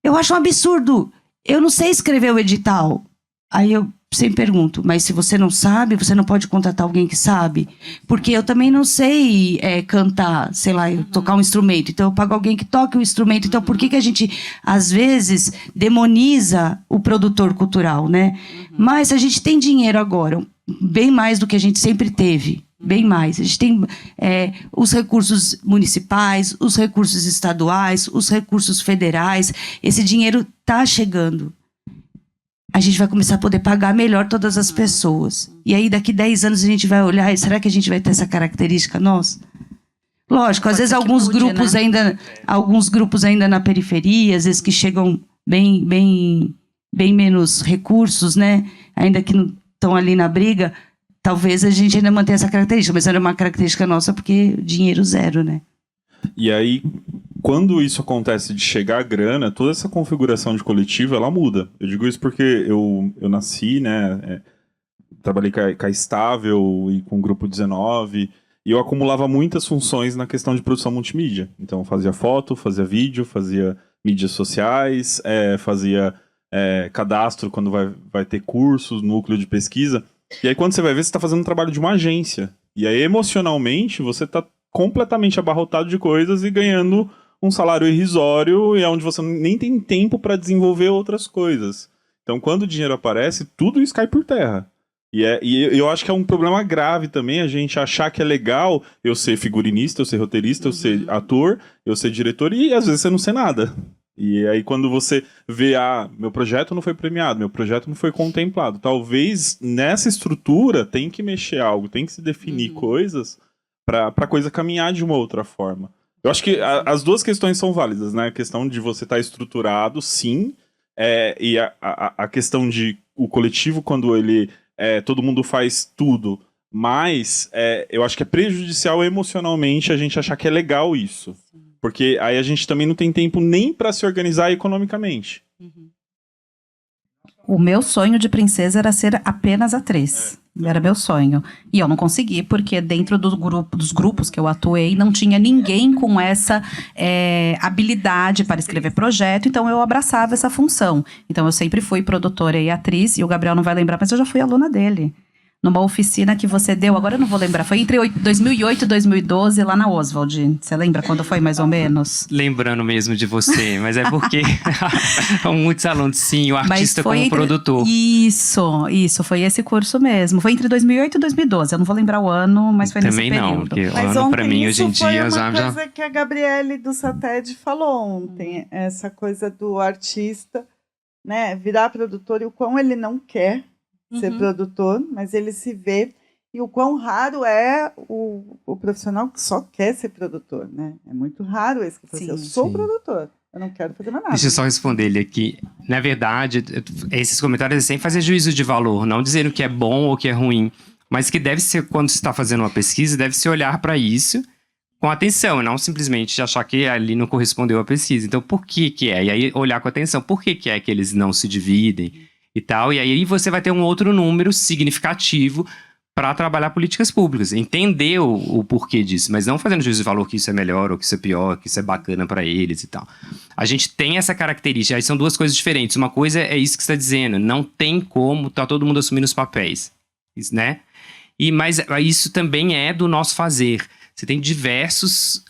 eu acho um absurdo, eu não sei escrever o edital. Aí eu sempre pergunto, mas se você não sabe, você não pode contratar alguém que sabe? Porque eu também não sei cantar, sei lá, tocar um instrumento. Então eu pago alguém que toque o instrumento. Então por que a gente, às vezes, demoniza o produtor cultural, né? Mas a gente tem dinheiro agora, bem mais do que a gente sempre teve. Bem mais. A gente tem os recursos municipais, os recursos estaduais, os recursos federais. Esse dinheiro está chegando. A gente vai começar a poder pagar melhor todas as pessoas. E aí, daqui 10 anos, a gente vai olhar, e será que a gente vai ter essa característica nossa? Lógico, às vezes alguns grupos ainda na periferia, às vezes que chegam bem menos recursos, né? Ainda que não estão ali na briga, talvez a gente ainda mantenha essa característica, mas era uma característica nossa porque dinheiro zero, né? E aí, quando isso acontece de chegar a grana, toda essa configuração de coletivo, ela muda. Eu digo isso porque eu nasci, né, trabalhei com a Estável e com o Grupo 19, e eu acumulava muitas funções na questão de produção multimídia. Então, fazia foto, fazia vídeo, fazia mídias sociais, fazia cadastro quando vai ter cursos, núcleo de pesquisa. E aí, quando você vai ver, você está fazendo um trabalho de uma agência. E aí, emocionalmente, você está completamente abarrotado de coisas e ganhando um salário irrisório, e é onde você nem tem tempo para desenvolver outras coisas. Então, quando o dinheiro aparece, tudo isso cai por terra. E eu acho que é um problema grave também a gente achar que é legal eu ser figurinista, eu ser roteirista, eu ser ator, eu ser diretor, e às vezes você não ser nada. E aí quando você vê, meu projeto não foi premiado, meu projeto não foi contemplado. Talvez nessa estrutura tem que mexer algo, tem que se definir coisas para a coisa caminhar de uma outra forma. Eu acho que as duas questões são válidas, né? A questão de você estar estruturado, sim, e a questão de o coletivo, quando ele todo mundo faz tudo, Mas eu acho que é prejudicial emocionalmente a gente achar que é legal isso. Porque aí a gente também não tem tempo nem para se organizar economicamente. O meu sonho de princesa era ser apenas atriz. Era meu sonho. E eu não consegui, porque dentro dos grupos que eu atuei, não tinha ninguém com essa habilidade para escrever projeto, então eu abraçava essa função. Então eu sempre fui produtora e atriz, e o Gabriel não vai lembrar, mas eu já fui aluna dele. Numa oficina que você deu, agora eu não vou lembrar, foi entre 2008 e 2012, lá na Oswald. Você lembra quando foi, mais ou menos? Lembrando mesmo de você, mas é porque muitos alunos, sim, o artista como produtor. Isso, foi esse curso mesmo. Foi entre 2008 e 2012, eu não vou lembrar o ano, mas foi Também nesse não, período. porque Mas o ano pra mim hoje em dia... Isso foi uma coisa que a Gabriele do Sated falou ontem, essa coisa do artista, né, virar produtor e o quão ele não quer ser produtor, mas ele se vê, e o quão raro é o profissional que só quer ser produtor, né? É muito raro esse que fala assim, eu sou produtor, eu não quero fazer mais nada. Deixa eu só responder ele aqui. Na verdade, esses comentários é sem fazer juízo de valor, não dizendo que é bom ou que é ruim, mas que deve ser, quando você está fazendo uma pesquisa, deve se olhar para isso com atenção, não simplesmente achar que ali não correspondeu à pesquisa. Então, por que que é? E aí, olhar com atenção, por que que é que eles não se dividem? E tal, e aí você vai ter um outro número significativo para trabalhar políticas públicas, entender o porquê disso, mas não fazendo juízo de valor que isso é melhor ou que isso é pior, que isso é bacana para eles e tal. A gente tem essa característica, aí são duas coisas diferentes. Uma coisa é isso que você está dizendo, não tem como tá todo mundo assumindo os papéis, né? Mas isso também é do nosso fazer. Você tem diversos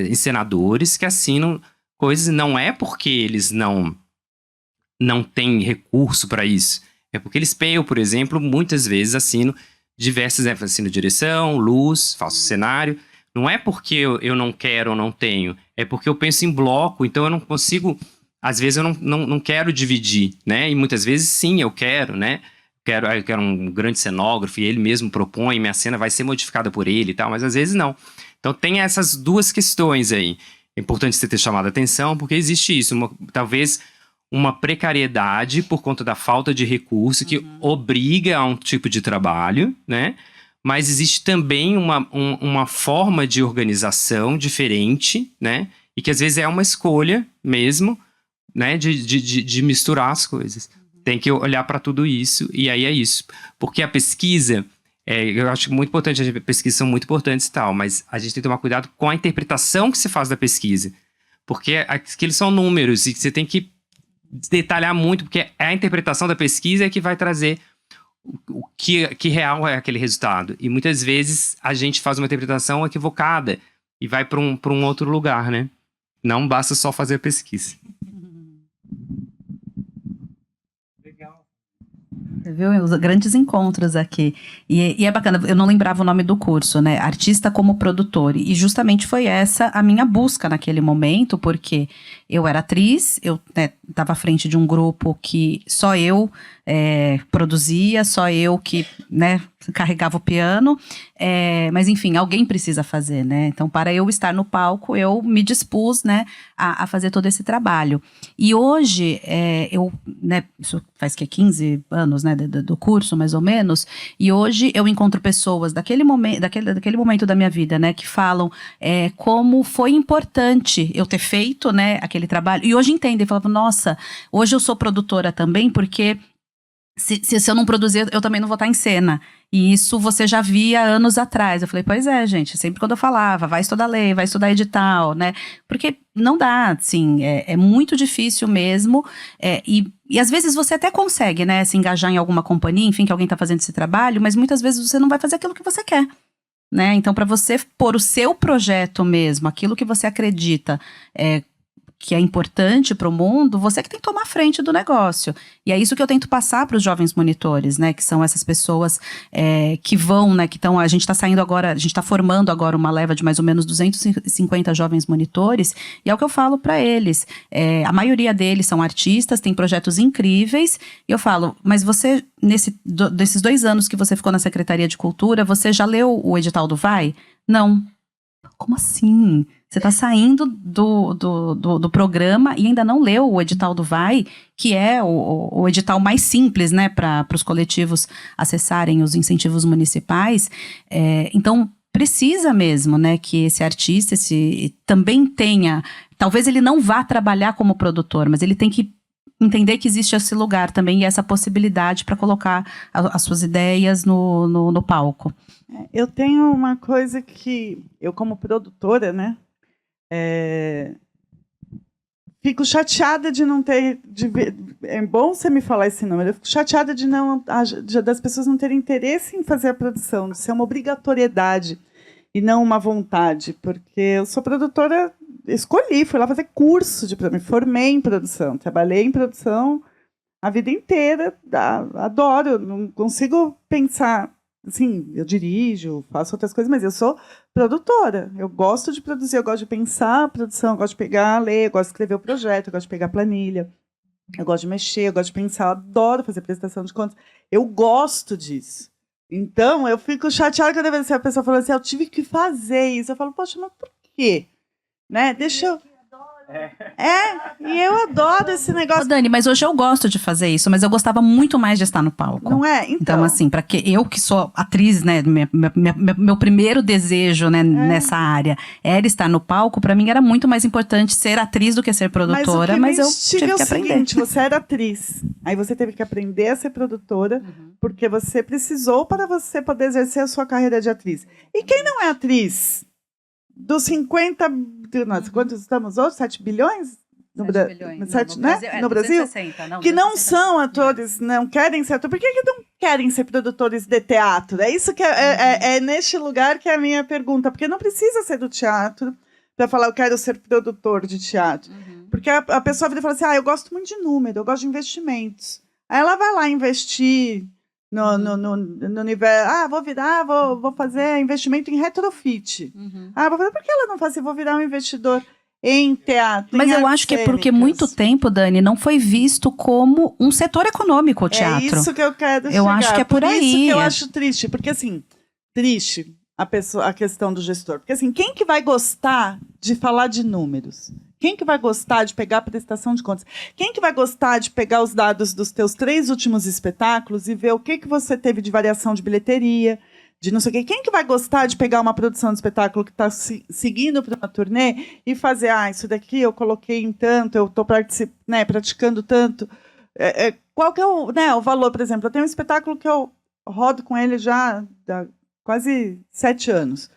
encenadores que assinam coisas, não é porque eles não tem recurso para isso. É porque eles, eu, por exemplo, muitas vezes assino diversas, assino direção, luz, faço cenário. Não é porque eu não quero ou não tenho, é porque eu penso em bloco, então eu não consigo, às vezes eu não quero dividir, né? E muitas vezes sim, eu quero, né? Eu quero um grande cenógrafo e ele mesmo propõe, minha cena vai ser modificada por ele e tal, mas às vezes não. Então tem essas duas questões aí. É importante você ter chamado a atenção, porque existe isso, talvez uma precariedade por conta da falta de recurso que obriga a um tipo de trabalho, né? Mas existe também uma forma de organização diferente, né? E que às vezes é uma escolha mesmo, né? De misturar as coisas. Tem que olhar para tudo isso, e aí é isso. Porque a pesquisa, eu acho muito importante, as pesquisas são muito importantes e tal, mas a gente tem que tomar cuidado com a interpretação que se faz da pesquisa. Porque aqueles são números, e você tem que detalhar muito, porque é a interpretação da pesquisa que vai trazer o que real é aquele resultado. E muitas vezes a gente faz uma interpretação equivocada e vai para um outro lugar, né? Não basta só fazer a pesquisa. Você viu os grandes encontros aqui. E é bacana, eu não lembrava o nome do curso, né? Artista como produtor. E justamente foi essa a minha busca naquele momento, porque eu era atriz, eu estava à frente de um grupo que só eu produzia, só eu que carregava o piano. Mas enfim, alguém precisa fazer, né? Então, para eu estar no palco, eu me dispus, né, a fazer todo esse trabalho. E hoje, isso faz 15 anos, né, do curso, mais ou menos, e hoje eu encontro pessoas daquele momento da minha vida, né, que falam como foi importante eu ter feito, né, aquele trabalho, e hoje entendem, falavam, nossa, hoje eu sou produtora também, porque se eu não produzir, eu também não vou estar em cena. E isso você já via anos atrás. Eu falei, pois é, gente, sempre quando eu falava, vai estudar lei, vai estudar edital, né? Porque não dá, assim, é muito difícil mesmo. E às vezes você até consegue, né, se engajar em alguma companhia, enfim, que alguém está fazendo esse trabalho, mas muitas vezes você não vai fazer aquilo que você quer, né? Então, para você pôr o seu projeto mesmo, aquilo que você acredita que é importante para o mundo, você que tem que tomar frente do negócio. E é isso que eu tento passar para os jovens monitores, né? Que são essas pessoas que vão, né? Que estão. A gente está saindo agora, a gente está formando agora uma leva de mais ou menos 250 jovens monitores, e é o que eu falo para eles. A maioria deles são artistas, têm projetos incríveis, e eu falo, mas você, desses 2 anos que você ficou na Secretaria de Cultura, você já leu o edital do VAI? Não. como assim? Você está saindo do programa e ainda não leu o edital do VAI, que é o edital mais simples, né, para os coletivos acessarem os incentivos municipais. Então, precisa mesmo, né, que esse artista também tenha... Talvez ele não vá trabalhar como produtor, mas ele tem que entender que existe esse lugar também e essa possibilidade para colocar as suas ideias no palco. Eu tenho uma coisa que eu, como produtora, né, fico chateada de não ter... é bom você me falar esse número. Eu fico chateada das pessoas não terem interesse em fazer a produção, de ser uma obrigatoriedade e não uma vontade, porque eu sou produtora, escolhi, fui lá fazer curso, me formei em produção, trabalhei em produção a vida inteira, adoro, não consigo pensar, assim, eu dirijo, faço outras coisas, mas eu sou produtora, eu gosto de produzir, eu gosto de pensar a produção, eu gosto de pegar, ler, eu gosto de escrever o projeto, eu gosto de pegar a planilha, eu gosto de mexer, eu gosto de pensar, eu adoro fazer prestação de contas, eu gosto disso. Então, eu fico chateada quando a pessoa fala assim, eu tive que fazer isso. Eu falo, poxa, mas por quê? Né? Deixa eu... e eu adoro esse negócio. Ô, Dani, mas hoje eu gosto de fazer isso, mas eu gostava muito mais de estar no palco. Não é? Então assim, para que eu que sou atriz, né, meu primeiro desejo, né, nessa área era estar no palco, para mim era muito mais importante ser atriz do que ser produtora, mas eu tive que aprender. Seguinte, você era atriz, aí você teve que aprender a ser produtora, porque você precisou para você poder exercer a sua carreira de atriz. E quem não é atriz? Dos 50... Quantos estamos hoje? 7 bilhões? 7 bilhões. No Brasil? 260, que não são atores, não querem ser atores. Por que não querem ser produtores de teatro? É isso que é neste lugar que é a minha pergunta. Porque não precisa ser do teatro para falar eu quero ser produtor de teatro. Porque a pessoa vira e fala assim, eu gosto muito de número, eu gosto de investimentos. Aí ela vai lá investir no universo. Vou fazer investimento em retrofit. Por que ela não faz assim? Vou virar um investidor em teatro. Mas eu acho que é porque muito tempo, Dani, não foi visto como um setor econômico o teatro. É isso que eu quero chegar. Eu acho que é por aí. Isso que eu acho triste. Porque, assim, triste a questão do gestor. Porque, assim, quem que vai gostar de falar de números? Quem que vai gostar de pegar a prestação de contas? Quem que vai gostar de pegar os dados dos teus 3 últimos espetáculos e ver o que você teve de variação de bilheteria, de não sei o quê? Quem que vai gostar de pegar uma produção de espetáculo que está seguindo para uma turnê e fazer, isso daqui eu coloquei em tanto, eu estou praticando tanto? Qual que é o valor, por exemplo? Eu tenho um espetáculo que eu rodo com ele já há quase 7 anos.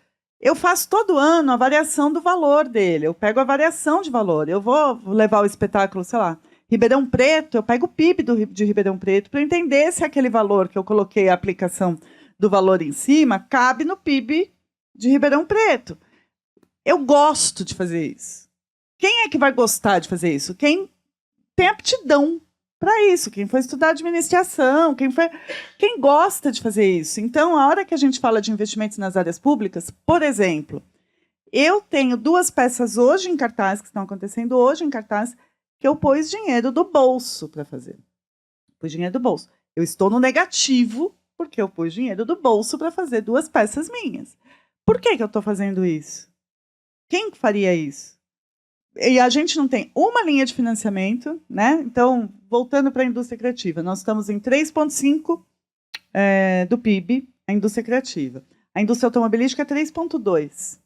Eu faço todo ano a variação do valor dele. Eu pego a variação de valor. Eu vou levar o espetáculo, sei lá, Ribeirão Preto, eu pego o PIB de Ribeirão Preto para entender se aquele valor que eu coloquei a aplicação do valor em cima cabe no PIB de Ribeirão Preto. Eu gosto de fazer isso. Quem é que vai gostar de fazer isso? Quem tem aptidão para isso, quem foi estudar administração, quem gosta de fazer isso. Então, a hora que a gente fala de investimentos nas áreas públicas, por exemplo, eu tenho 2 peças hoje em cartaz, que estão acontecendo hoje em cartaz, que eu pus dinheiro do bolso para fazer. Pus dinheiro do bolso. Eu estou no negativo, porque eu pus dinheiro do bolso para fazer 2 peças minhas. Por que eu estou fazendo isso? Quem faria isso? E a gente não tem uma linha de financiamento, né? Então, voltando para a indústria criativa, nós estamos em 3,5% do PIB, a indústria criativa. A indústria automobilística é 3,2%.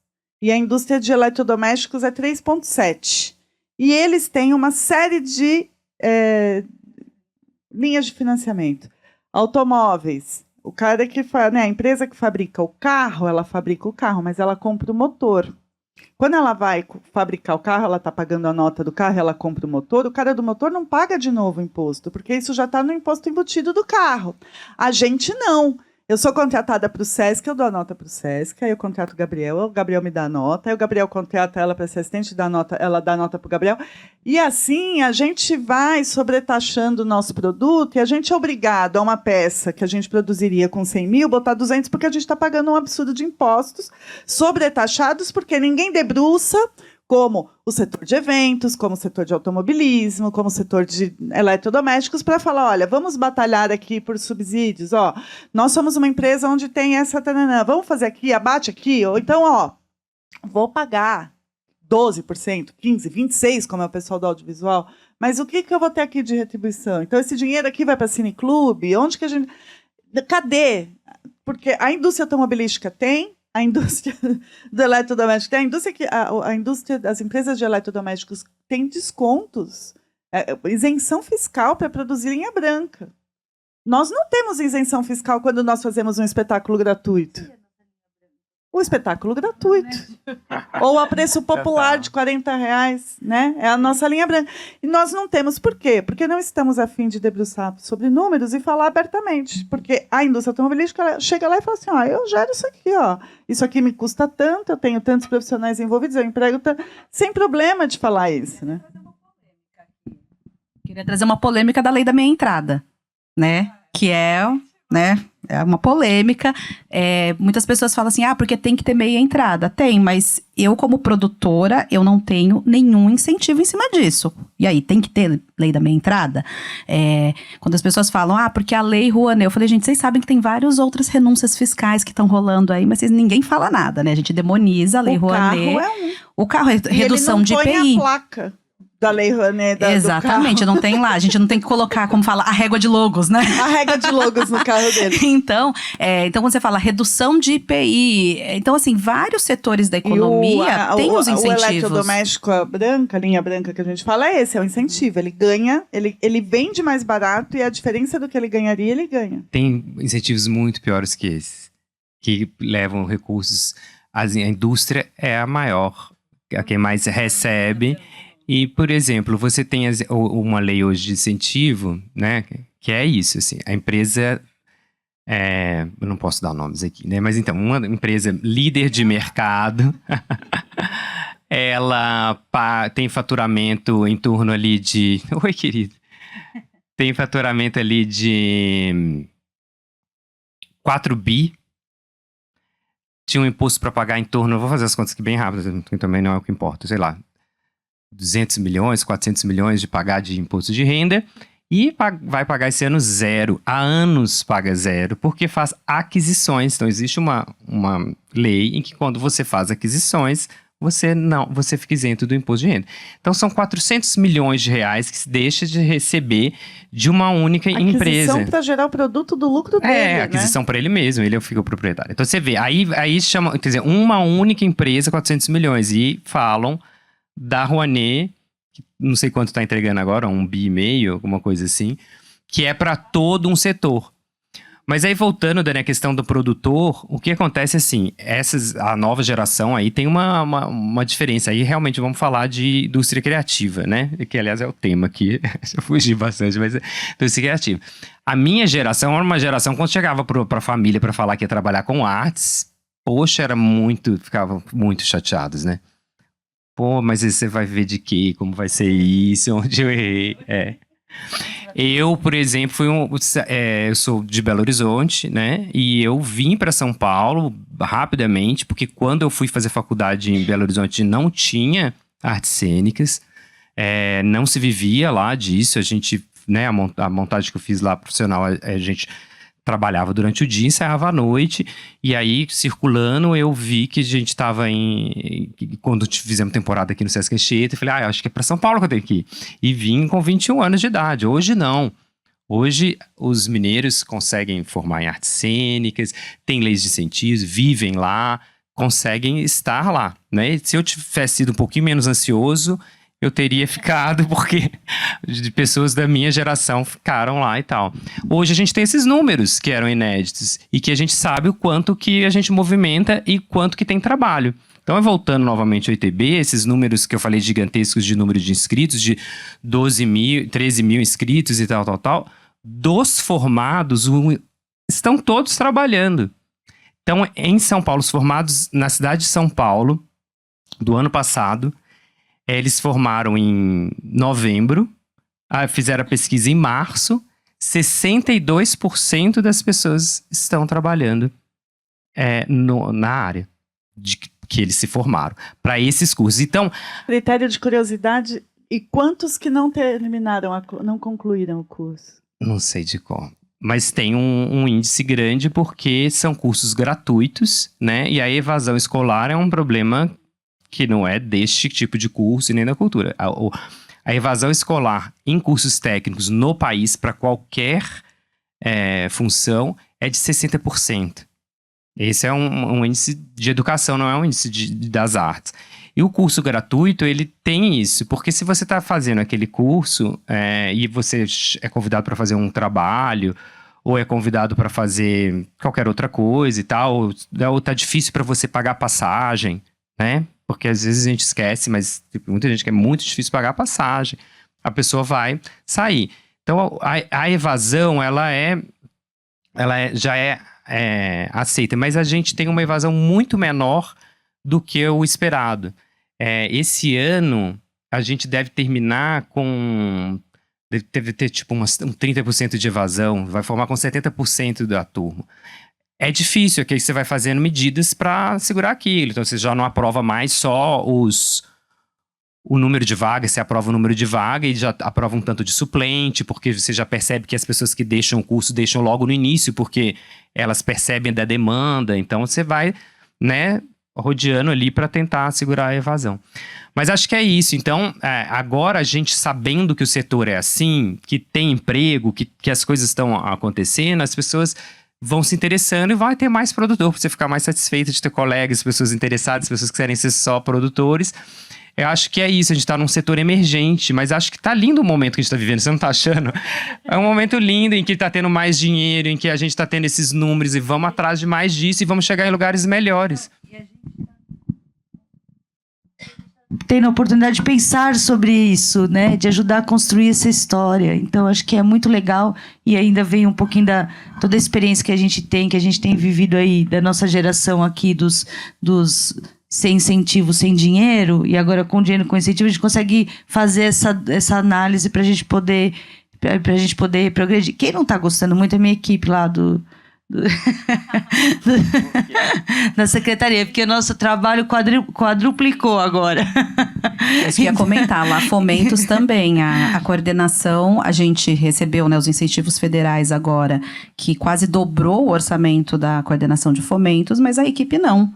E a indústria de eletrodomésticos é 3,7%. E eles têm uma série de linhas de financiamento. Automóveis. O cara que a empresa que fabrica o carro, ela fabrica o carro, mas ela compra o motor. Quando ela vai fabricar o carro, ela está pagando a nota do carro, ela compra o motor, o cara do motor não paga de novo o imposto, porque isso já está no imposto embutido do carro. A gente não. Eu sou contratada para o Sesc, eu dou a nota para o Sesc, aí eu contrato o Gabriel me dá a nota, aí o Gabriel contrata ela para ser assistente, ela dá a nota para o Gabriel. E assim a gente vai sobretaxando o nosso produto e a gente é obrigado a uma peça que a gente produziria com 100 mil, botar 200, porque a gente está pagando um absurdo de impostos sobretaxados, porque ninguém debruça como o setor de eventos, como o setor de automobilismo, como o setor de eletrodomésticos, para falar, olha, vamos batalhar aqui por subsídios, nós somos uma empresa onde tem essa... vamos fazer aqui, abate aqui, ou então, vou pagar 12%, 15%, 26%, como é o pessoal do audiovisual, mas o que eu vou ter aqui de retribuição? Então, esse dinheiro aqui vai para cineclube? Onde que a gente... Cadê? Porque a indústria automobilística tem, a indústria do eletrodoméstico tem, a indústria das empresas de eletrodomésticos tem descontos, isenção fiscal para produzir linha branca. Nós não temos isenção fiscal quando nós fazemos um espetáculo gratuito. O espetáculo gratuito. Ou a preço popular de R$40, né? É a nossa linha branca. E nós não temos. Por quê? Porque não estamos a fim de debruçar sobre números e falar abertamente. Porque a indústria automobilística chega lá e fala assim, eu gero isso aqui, isso aqui me custa tanto, eu tenho tantos profissionais envolvidos, eu emprego tanto, sem problema de falar isso, né? Queria trazer uma polêmica da lei da meia entrada, né? Que é, né? É uma polêmica. Muitas pessoas falam assim, porque tem que ter meia entrada. Tem, mas eu, como produtora, eu não tenho nenhum incentivo em cima disso. E aí, tem que ter lei da meia entrada? Quando as pessoas falam, porque a lei Rouanet, eu falei, gente, vocês sabem que tem várias outras renúncias fiscais que estão rolando aí, mas ninguém fala nada, né? A gente demoniza a lei Rouanet. O carro é um. O carro é redução de IPI. Ele não põe a placa da lei Rouanet Exatamente, não tem lá. A gente não tem que colocar, como fala, a régua de logos, né? A régua de logos no carro dele. Então, quando você fala redução de IPI, então, assim, vários setores da economia têm os incentivos. O eletrodoméstico branca, a linha branca que a gente fala, é o incentivo. Ele ganha, ele vende mais barato e a diferença do que ele ganharia, ele ganha. Tem incentivos muito piores que esses, que levam recursos. A indústria é a maior, a quem mais recebe. E, por exemplo, você tem uma lei hoje de incentivo, né? Que é isso, assim, a empresa... eu não posso dar nomes aqui, né? Mas então, uma empresa líder de mercado, ela tem faturamento em torno ali de... Oi, querido. Tem faturamento ali de 4 bi. Tinha um imposto para pagar em torno... Vou fazer as contas aqui bem rápido, que também não é o que importa, sei lá. 200 milhões, 400 milhões de pagar de imposto de renda e vai pagar esse ano 0. Há anos paga 0, porque faz aquisições. Então, existe uma lei em que quando você faz aquisições, você fica isento do imposto de renda. Então, são 400 milhões de reais que se deixa de receber de uma única empresa. Aquisição para gerar o produto do lucro dele, aquisição para ele mesmo, ele fica o proprietário. Então, você vê, aí chama, quer dizer, uma única empresa, 400 milhões, e falam da Rouanet, que não sei quanto está entregando agora, 1,5 bi, alguma coisa assim, que é para todo um setor. Mas aí, voltando, Dani, a questão do produtor, o que acontece assim, a nova geração aí tem uma diferença. Aí, realmente, vamos falar de indústria criativa, né? Que, aliás, é o tema aqui. Eu fugi bastante, mas é indústria criativa. A minha geração era uma geração, quando chegava para a família para falar que ia trabalhar com artes, poxa, ficavam muito chateados, né? Pô, mas você vai ver de quê? Como vai ser isso? Onde eu errei? Eu, por exemplo, eu sou de Belo Horizonte, né? E eu vim para São Paulo rapidamente, porque quando eu fui fazer faculdade em Belo Horizonte não tinha artes cênicas, não se vivia lá disso. A gente, né? A montagem que eu fiz lá profissional, a gente trabalhava durante o dia, ensaiava à noite, e aí, circulando, eu vi que a gente estava quando fizemos temporada aqui no Sesc Anchieta, eu falei, acho que é para São Paulo que eu tenho que ir. E vim com 21 anos de idade. Hoje não. Hoje, os mineiros conseguem formar em artes cênicas, tem leis de incentivos, vivem lá, conseguem estar lá, né? Se eu tivesse sido um pouquinho menos ansioso, eu teria ficado, porque de pessoas da minha geração ficaram lá e tal. Hoje a gente tem esses números que eram inéditos e que a gente sabe o quanto que a gente movimenta e quanto que tem trabalho. Então, voltando novamente ao ITB, esses números que eu falei gigantescos de número de inscritos, de 12 mil, 13 mil inscritos e tal, dos formados, estão todos trabalhando. Então, em São Paulo, os formados na cidade de São Paulo, do ano passado, eles formaram em novembro, fizeram a pesquisa em março, 62% das pessoas estão trabalhando na área de que eles se formaram, para esses cursos. Então, critério de curiosidade, e quantos que não terminaram, não concluíram o curso? Não sei de qual. Mas tem um índice grande porque são cursos gratuitos, né? E a evasão escolar é um problema que não é deste tipo de curso e nem da cultura. A evasão escolar em cursos técnicos no país, para qualquer função, é de 60%. Esse é um índice de educação, não é um índice das artes. E o curso gratuito, ele tem isso, porque se você está fazendo aquele curso e você é convidado para fazer um trabalho, ou é convidado para fazer qualquer outra coisa e tal, ou tá difícil para você pagar passagem, né? Porque às vezes a gente esquece, mas tipo, muita gente que é muito difícil pagar a passagem. A pessoa vai sair. Então, a evasão, já é aceita. Mas a gente tem uma evasão muito menor do que o esperado. Esse ano, a gente deve terminar com... Deve ter tipo um 30% de evasão. Vai formar com 70% da turma. É difícil, que aí você vai fazendo medidas para segurar aquilo. Então, você já não aprova mais só o número de vagas, você aprova o número de vagas e já aprova um tanto de suplente, porque você já percebe que as pessoas que deixam o curso deixam logo no início, porque elas percebem da demanda. Então, você vai, né, rodeando ali para tentar segurar a evasão. Mas acho que é isso. Então, agora a gente sabendo que o setor é assim, que tem emprego, que as coisas estão acontecendo, as pessoas vão se interessando e vai ter mais produtor para você ficar mais satisfeito de ter colegas, pessoas interessadas, pessoas que querem ser só produtores. Eu acho que é isso, a gente está num setor emergente, mas acho que tá lindo o momento que a gente está vivendo, você não tá achando? É um momento lindo em que está tendo mais dinheiro, em que a gente está tendo esses números e vamos atrás de mais disso e vamos chegar em lugares melhores. Tendo a oportunidade de pensar sobre isso, né, de ajudar a construir essa história. Então, acho que é muito legal e ainda vem um pouquinho da toda a experiência que a gente tem vivido aí, da nossa geração aqui, dos sem incentivo, sem dinheiro, e agora com dinheiro, com incentivo, a gente consegue fazer essa análise para a gente poder progredir. Quem não está gostando muito é a minha equipe lá da secretaria, porque o nosso trabalho quadruplicou agora. Eu ia comentar, lá Fomentos também, a coordenação, a gente recebeu, né, os incentivos federais agora, que quase dobrou o orçamento da coordenação de Fomentos, mas a equipe não.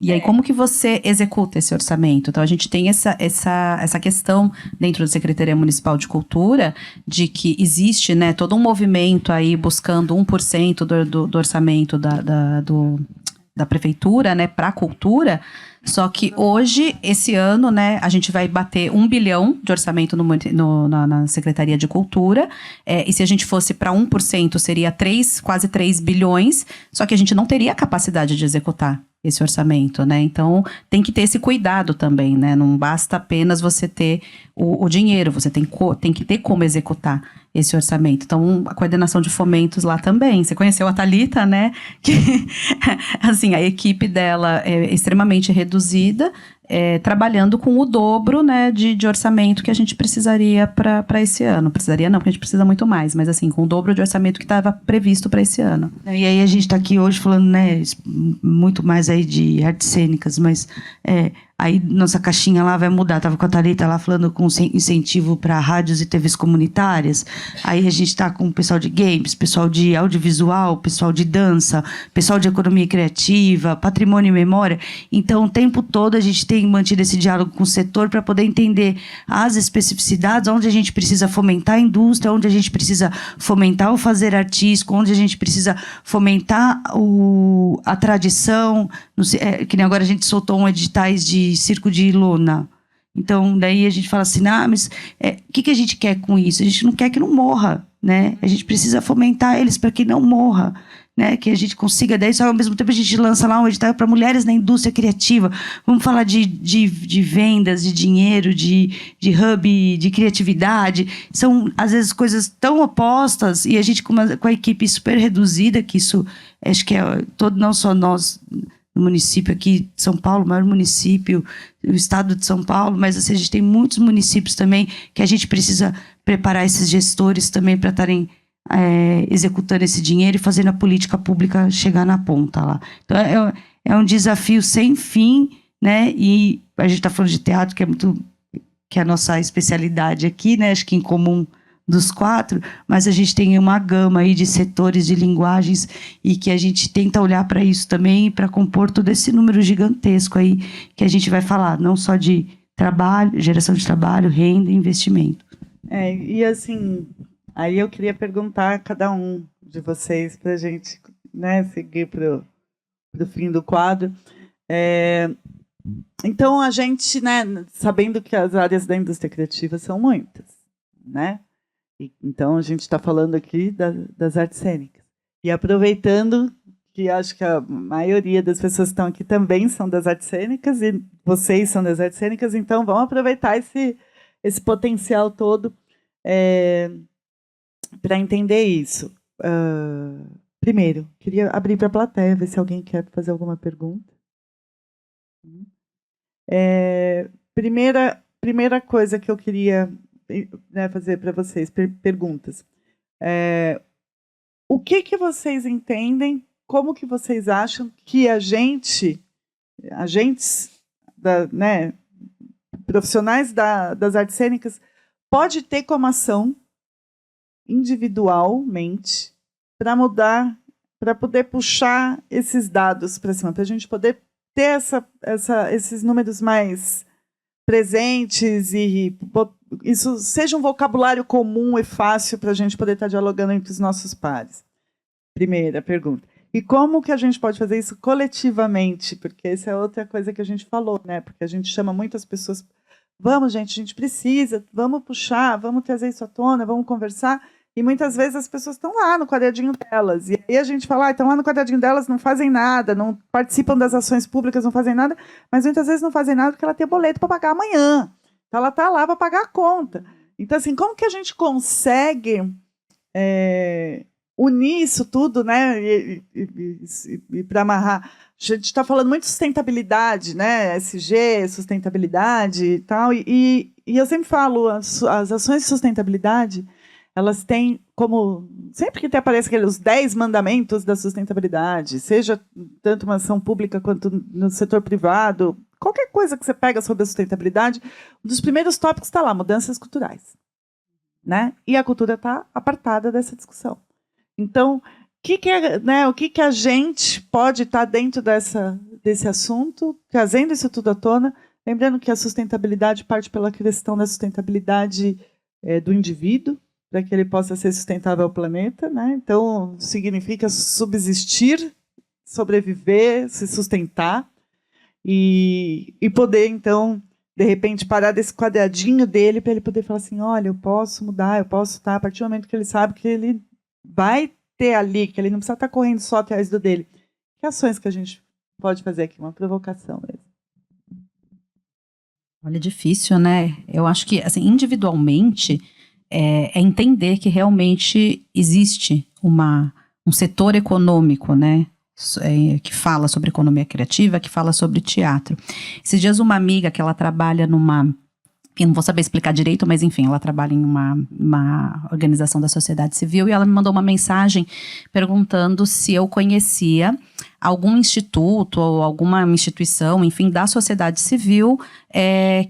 E aí, como que você executa esse orçamento? Então, a gente tem essa questão dentro da Secretaria Municipal de Cultura, de que existe, né, todo um movimento aí buscando 1% do orçamento da prefeitura, né, para a cultura. Só que hoje, esse ano, né, a gente vai bater 1 bilhão de orçamento na Secretaria de Cultura. E se a gente fosse para 1%, seria quase 3 bilhões. Só que a gente não teria a capacidade de executar esse orçamento, né? Então, tem que ter esse cuidado também, né? Não basta apenas você ter o dinheiro, você tem que ter como executar esse orçamento. Então, a coordenação de fomentos lá também. Você conheceu a Thalita, né? Que, assim, a equipe dela é extremamente reduzida, trabalhando com o dobro, né, de orçamento que a gente precisaria para esse ano. Precisaria não, porque a gente precisa muito mais, mas assim, com o dobro de orçamento que estava previsto para esse ano. E aí a gente está aqui hoje falando, né, muito mais aí de artes cênicas, mas aí nossa caixinha lá vai mudar. Tava com a Thalita lá falando com incentivo para rádios e TVs comunitárias. Aí a gente está com o pessoal de games, pessoal de audiovisual, pessoal de dança, pessoal de economia criativa, patrimônio e memória. Então, o tempo todo a gente tem mantido esse diálogo com o setor para poder entender as especificidades, onde a gente precisa fomentar a indústria, onde a gente precisa fomentar o fazer artístico, onde a gente precisa fomentar a tradição. Que nem agora a gente soltou editais de circo de lona. Então, daí a gente fala assim, mas o que a gente quer com isso? A gente não quer que não morra, né? A gente precisa fomentar eles para que não morra, né? Que a gente consiga, daí só ao mesmo tempo a gente lança lá um edital para mulheres na indústria criativa. Vamos falar de vendas, de dinheiro, de hub, de criatividade. São, às vezes, coisas tão opostas e a gente com a equipe super reduzida, que isso, acho que não só nós no município aqui de São Paulo, o maior município, o estado de São Paulo, mas assim, a gente tem muitos municípios também que a gente precisa preparar esses gestores também para estarem executando esse dinheiro e fazendo a política pública chegar na ponta lá. Então, é um desafio sem fim, né? E a gente está falando de teatro, que é a nossa especialidade aqui, né? Acho que em comum dos 4, mas a gente tem uma gama aí de setores, de linguagens, e que a gente tenta olhar para isso também, para compor todo esse número gigantesco aí, que a gente vai falar, não só de trabalho, geração de trabalho, renda e investimento. E assim, aí eu queria perguntar a cada um de vocês, para a gente, né, seguir para o fim do quadro. Então, a gente, né, sabendo que as áreas da indústria criativa são muitas, né? Então, a gente está falando aqui das artes cênicas. E aproveitando que acho que a maioria das pessoas que estão aqui também são das artes cênicas, e vocês são das artes cênicas, então vamos aproveitar esse potencial todo para entender isso. Primeiro, queria abrir para a plateia, ver se alguém quer fazer alguma pergunta. Primeira coisa que eu queria, né, fazer para vocês, perguntas. O que vocês entendem, como que vocês acham que agentes né, profissionais das artes cênicas pode ter como ação individualmente para mudar, para poder puxar esses dados para cima, para a gente poder ter esses números mais presentes e isso seja um vocabulário comum e fácil para a gente poder estar dialogando entre os nossos pares. Primeira pergunta. E como que a gente pode fazer isso coletivamente? Porque essa é outra coisa que a gente falou, né? Porque a gente chama muitas pessoas, vamos, gente, a gente precisa, vamos puxar, vamos trazer isso à tona, vamos conversar. E muitas vezes as pessoas estão lá no quadradinho delas. E aí a gente fala, estão lá no quadradinho delas, não fazem nada, não participam das ações públicas, não fazem nada, mas muitas vezes não fazem nada porque ela tem boleto para pagar amanhã. Então ela está lá para pagar a conta. Então, assim, como que a gente consegue unir isso tudo, né? E para amarrar. A gente está falando muito de sustentabilidade, né? SG, sustentabilidade e tal. E eu sempre falo, as ações de sustentabilidade, elas têm como... Sempre que aparece os 10 mandamentos da sustentabilidade, seja tanto uma ação pública quanto no setor privado, qualquer coisa que você pega sobre a sustentabilidade, um dos primeiros tópicos está lá, mudanças culturais. Né? E a cultura está apartada dessa discussão. Então, o que a gente pode estar dentro desse assunto, trazendo isso tudo à tona, lembrando que a sustentabilidade parte pela questão da sustentabilidade do indivíduo, para que ele possa ser sustentável ao planeta, né? Então, significa subsistir, sobreviver, se sustentar e poder, então, de repente, parar desse quadradinho dele para ele poder falar assim, olha, eu posso mudar, eu posso estar, a partir do momento que ele sabe que ele vai ter ali, que ele não precisa estar correndo só atrás do dele. Que ações que a gente pode fazer aqui? Uma provocação mesmo. Olha, é difícil, né? Eu acho que, assim, individualmente... É entender que realmente existe um setor econômico, né, que fala sobre economia criativa, que fala sobre teatro. Esses dias uma amiga que ela trabalha eu não vou saber explicar direito, mas enfim, ela trabalha em uma organização da sociedade civil e ela me mandou uma mensagem perguntando se eu conhecia algum instituto ou alguma instituição, enfim, da sociedade civil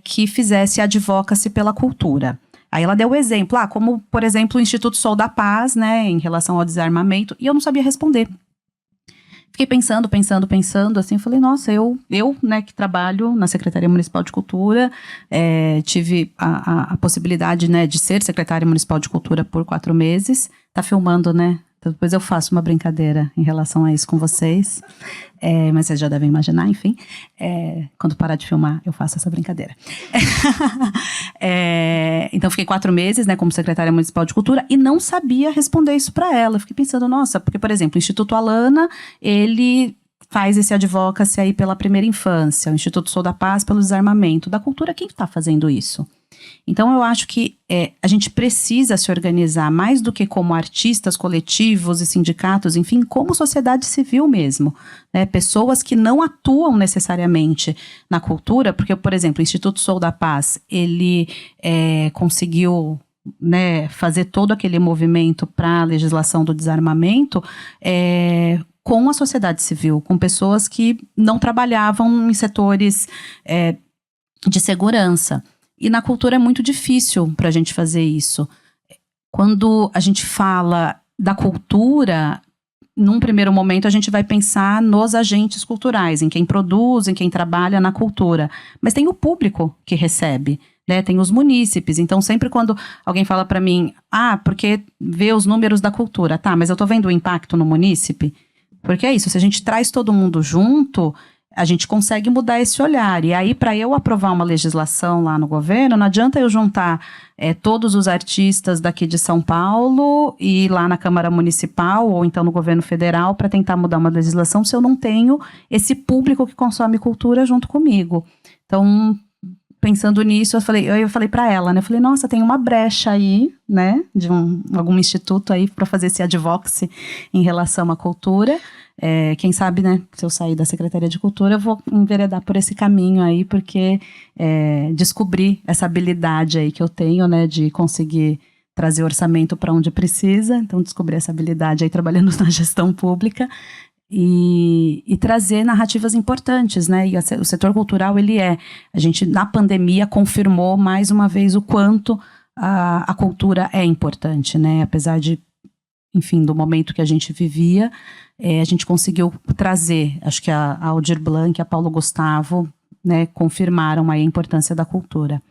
que fizesse advocacy pela cultura. Aí ela deu o exemplo, como, por exemplo, o Instituto Sol da Paz, né, em relação ao desarmamento, e eu não sabia responder. Fiquei pensando, assim, falei, nossa, eu né, que trabalho na Secretaria Municipal de Cultura, tive a possibilidade, né, de ser secretária municipal de cultura por 4 meses, tá filmando, né? Depois eu faço uma brincadeira em relação a isso com vocês, mas vocês já devem imaginar, enfim. Quando parar de filmar, eu faço essa brincadeira. Então, fiquei 4 meses, né, como secretária municipal de cultura e não sabia responder isso para ela. Fiquei pensando, nossa, porque, por exemplo, o Instituto Alana, ele faz esse advocacy aí pela primeira infância, o Instituto Sou da Paz pelo desarmamento. Da cultura, quem está fazendo isso? Então, eu acho que a gente precisa se organizar mais do que como artistas, coletivos e sindicatos, enfim, como sociedade civil mesmo. Né? Pessoas que não atuam necessariamente na cultura, porque, por exemplo, o Instituto Sou da Paz, ele conseguiu, né, fazer todo aquele movimento para a legislação do desarmamento com a sociedade civil, com pessoas que não trabalhavam em setores de segurança. E na cultura é muito difícil para a gente fazer isso. Quando a gente fala da cultura, num primeiro momento a gente vai pensar nos agentes culturais, em quem produz, em quem trabalha na cultura. Mas tem o público que recebe, né? Tem os munícipes. Então, sempre quando alguém fala para mim, porque vê os números da cultura, tá, mas eu tô vendo o impacto no munícipe? Porque é isso, se a gente traz todo mundo junto, a gente consegue mudar esse olhar. E aí, para eu aprovar uma legislação lá no governo, não adianta eu juntar todos os artistas daqui de São Paulo e ir lá na Câmara Municipal ou então no governo federal para tentar mudar uma legislação se eu não tenho esse público que consome cultura junto comigo. Então, pensando nisso, eu falei para ela, né? Eu falei, nossa, tem uma brecha aí, né? De algum instituto aí para fazer esse advocacy em relação à cultura. Quem sabe, né, se eu sair da Secretaria de Cultura, eu vou enveredar por esse caminho aí, porque descobri essa habilidade aí que eu tenho, né, de conseguir trazer orçamento para onde precisa. Então, descobri essa habilidade aí trabalhando na gestão pública e trazer narrativas importantes, né, e o setor cultural, a gente, na pandemia, confirmou mais uma vez o quanto a cultura é importante, né, apesar de, enfim, do momento que a gente vivia, a gente conseguiu trazer, acho que a Aldir Blanc e a Paulo Gustavo, né, confirmaram aí a importância da cultura.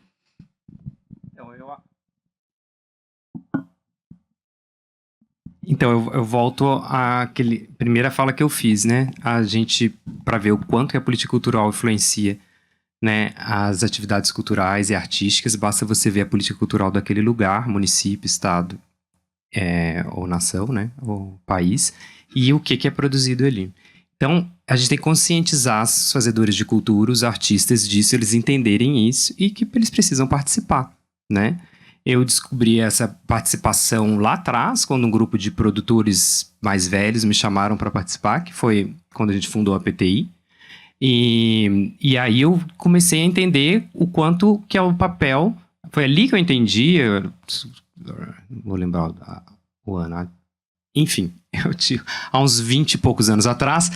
Então, eu volto àquele primeira fala que eu fiz, né? A gente, para ver o quanto que a política cultural influencia, né, as atividades culturais e artísticas, basta você ver a política cultural daquele lugar, município, estado, ou nação, né, ou país, e o que é produzido ali. Então, a gente tem que conscientizar os fazedores de cultura, os artistas disso, eles entenderem isso e que eles precisam participar, né? Eu descobri essa participação lá atrás, quando um grupo de produtores mais velhos me chamaram para participar, que foi quando a gente fundou a PTI. E aí eu comecei a entender o quanto que é o papel. Foi ali que eu entendi, vou lembrar o ano. Enfim, há uns 20 e poucos anos atrás,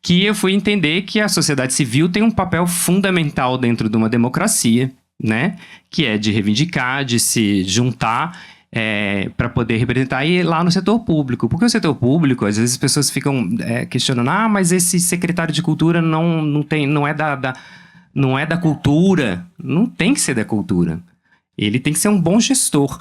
que eu fui entender que a sociedade civil tem um papel fundamental dentro de uma democracia, né? Que é de reivindicar, de se juntar para poder representar e ir lá no setor público. Porque o setor público, às vezes as pessoas ficam questionando, mas esse secretário de cultura não é da cultura. Não tem que ser da cultura. Ele tem que ser um bom gestor.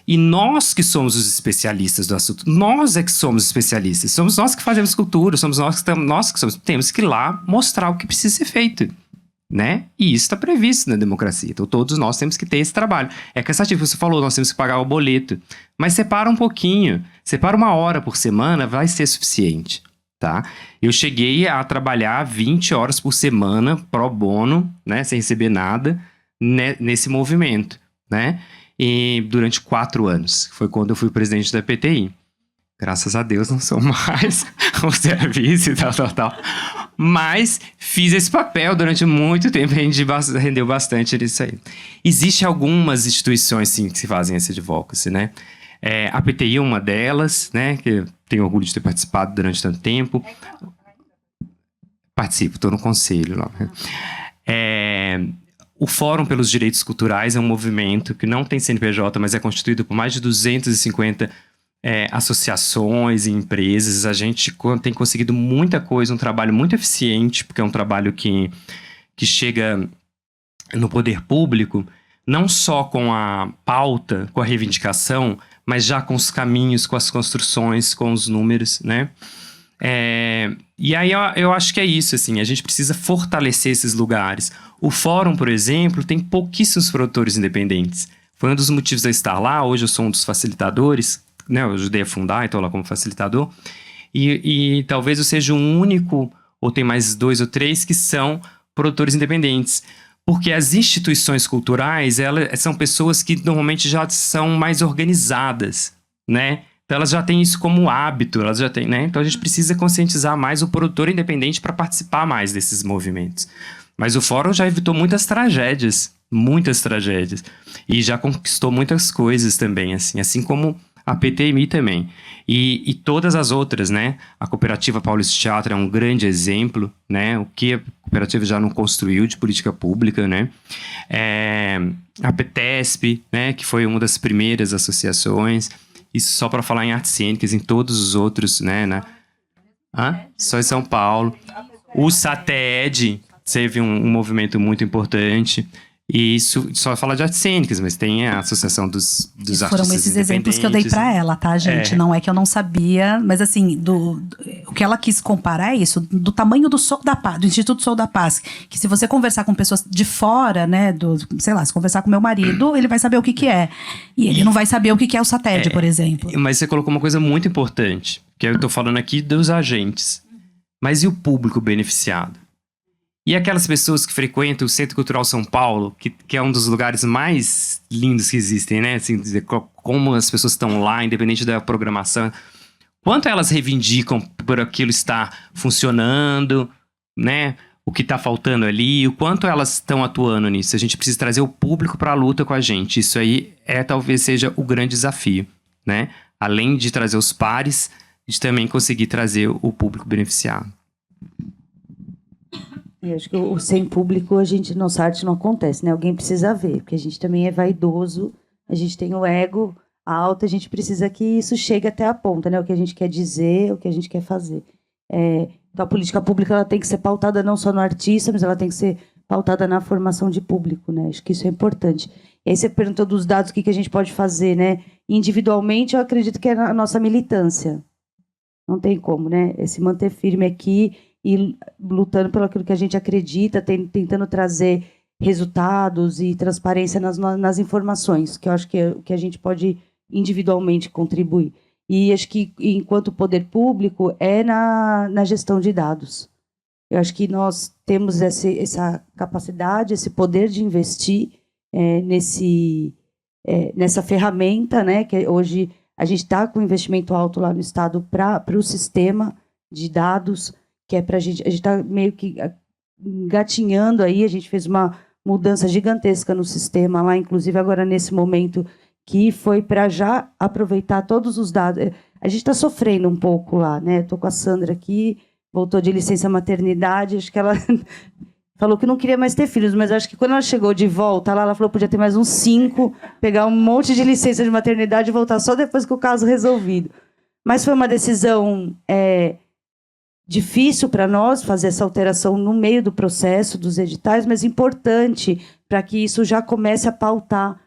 E nós que somos os especialistas do assunto, nós é que somos especialistas, somos nós que fazemos cultura, somos nós que temos que ir lá mostrar o que precisa ser feito, né? E isso está previsto na democracia, então todos nós temos que ter esse trabalho. É cansativo, você falou, nós temos que pagar o boleto, mas separa um pouquinho, separa 1 hora por semana, vai ser suficiente, tá? Eu cheguei a trabalhar 20 horas por semana, pro bono, né, sem receber nada, nesse movimento, né? E durante 4 anos, foi quando eu fui presidente da PTI. Graças a Deus não sou mais o serviço e tal. Mas fiz esse papel durante muito tempo, rendeu bastante nisso aí. Existem algumas instituições, sim, que se fazem esse advocacy, né? A PTI é uma delas, né? Que eu tenho orgulho de ter participado durante tanto tempo. Participo, estou no conselho lá. O Fórum pelos Direitos Culturais é um movimento que não tem CNPJ, mas é constituído por mais de 250 associações e empresas. A gente tem conseguido muita coisa, um trabalho muito eficiente, porque é um trabalho que chega no poder público, não só com a pauta, com a reivindicação, mas já com os caminhos, com as construções, com os números, né? E aí eu acho que é isso, assim, a gente precisa fortalecer esses lugares. O Fórum, por exemplo, tem pouquíssimos produtores independentes. Foi um dos motivos de eu estar lá. Hoje eu sou um dos facilitadores, né? Eu ajudei a fundar, estou lá como facilitador. E talvez eu seja o único, ou tem mais 2 ou 3, que são produtores independentes. Porque as instituições culturais, elas são pessoas que normalmente já são mais organizadas, né? Então elas já têm isso como hábito, elas já têm, né? Então a gente precisa conscientizar mais o produtor independente para participar mais desses movimentos. Mas o Fórum já evitou muitas tragédias, e já conquistou muitas coisas também, assim como a PTMI também. E todas as outras, né? A Cooperativa Paulista de Teatro é um grande exemplo, né? O que a cooperativa já não construiu de política pública, né? A PTESP, né? Que foi uma das primeiras associações. Isso só para falar em artes cênicas, em todos os outros, né? Só em São Paulo. O SATED teve um movimento muito importante. E isso só fala de artes cênicas, mas tem a Associação dos Artistas Foram esses exemplos que eu dei para ela, tá, gente? Não é que eu não sabia, mas assim, o que ela quis comparar é isso, do tamanho do Instituto Sol da Paz, que se você conversar com pessoas de fora, né, sei lá, se conversar com meu marido, ele vai saber o que é. E ele não vai saber o que é o SATED, por exemplo. Mas você colocou uma coisa muito importante, que eu tô falando aqui dos agentes. Mas e o público beneficiado? E aquelas pessoas que frequentam o Centro Cultural São Paulo, que é um dos lugares mais lindos que existem, né? Assim, dizer, como as pessoas estão lá, independente da programação. Quanto elas reivindicam por aquilo estar funcionando, né? O que está faltando ali, o quanto elas estão atuando nisso. A gente precisa trazer o público para a luta com a gente. Isso aí talvez seja o grande desafio, né? Além de trazer os pares, de também conseguir trazer o público beneficiado. Eu acho que sem público nossa arte não acontece, né? Alguém precisa ver, porque a gente também é vaidoso, a gente tem o ego alto, a gente precisa que isso chegue até a ponta, né? O que a gente quer dizer, o que a gente quer fazer. Então a política pública ela tem que ser pautada não só no artista, mas ela tem que ser pautada na formação de público, né? Acho que isso é importante. E aí você perguntou dos dados, o que a gente pode fazer, né? Individualmente, eu acredito que é a nossa militância. Não tem como, né? É se manter firme aqui e lutando pelo aquilo que a gente acredita, tentando trazer resultados e transparência nas informações, que eu acho que é o que a gente pode individualmente contribuir. E acho que, enquanto poder público, é na gestão de dados. Eu acho que nós temos essa capacidade, esse poder de investir nessa ferramenta, né, que hoje a gente está com investimento alto lá no Estado para o sistema de dados, que é para a gente está meio que engatinhando aí, a gente fez uma mudança gigantesca no sistema lá, inclusive agora nesse momento, que foi para já aproveitar todos os dados. A gente está sofrendo um pouco lá, né? Estou com a Sandra aqui, voltou de licença maternidade, acho que ela falou que não queria mais ter filhos, mas acho que quando ela chegou de volta lá, ela falou que podia ter mais uns 5, pegar um monte de licença de maternidade e voltar só depois que o caso resolvido. Mas foi uma decisão difícil para nós fazer essa alteração no meio do processo dos editais, mas importante para que isso já comece a pautar.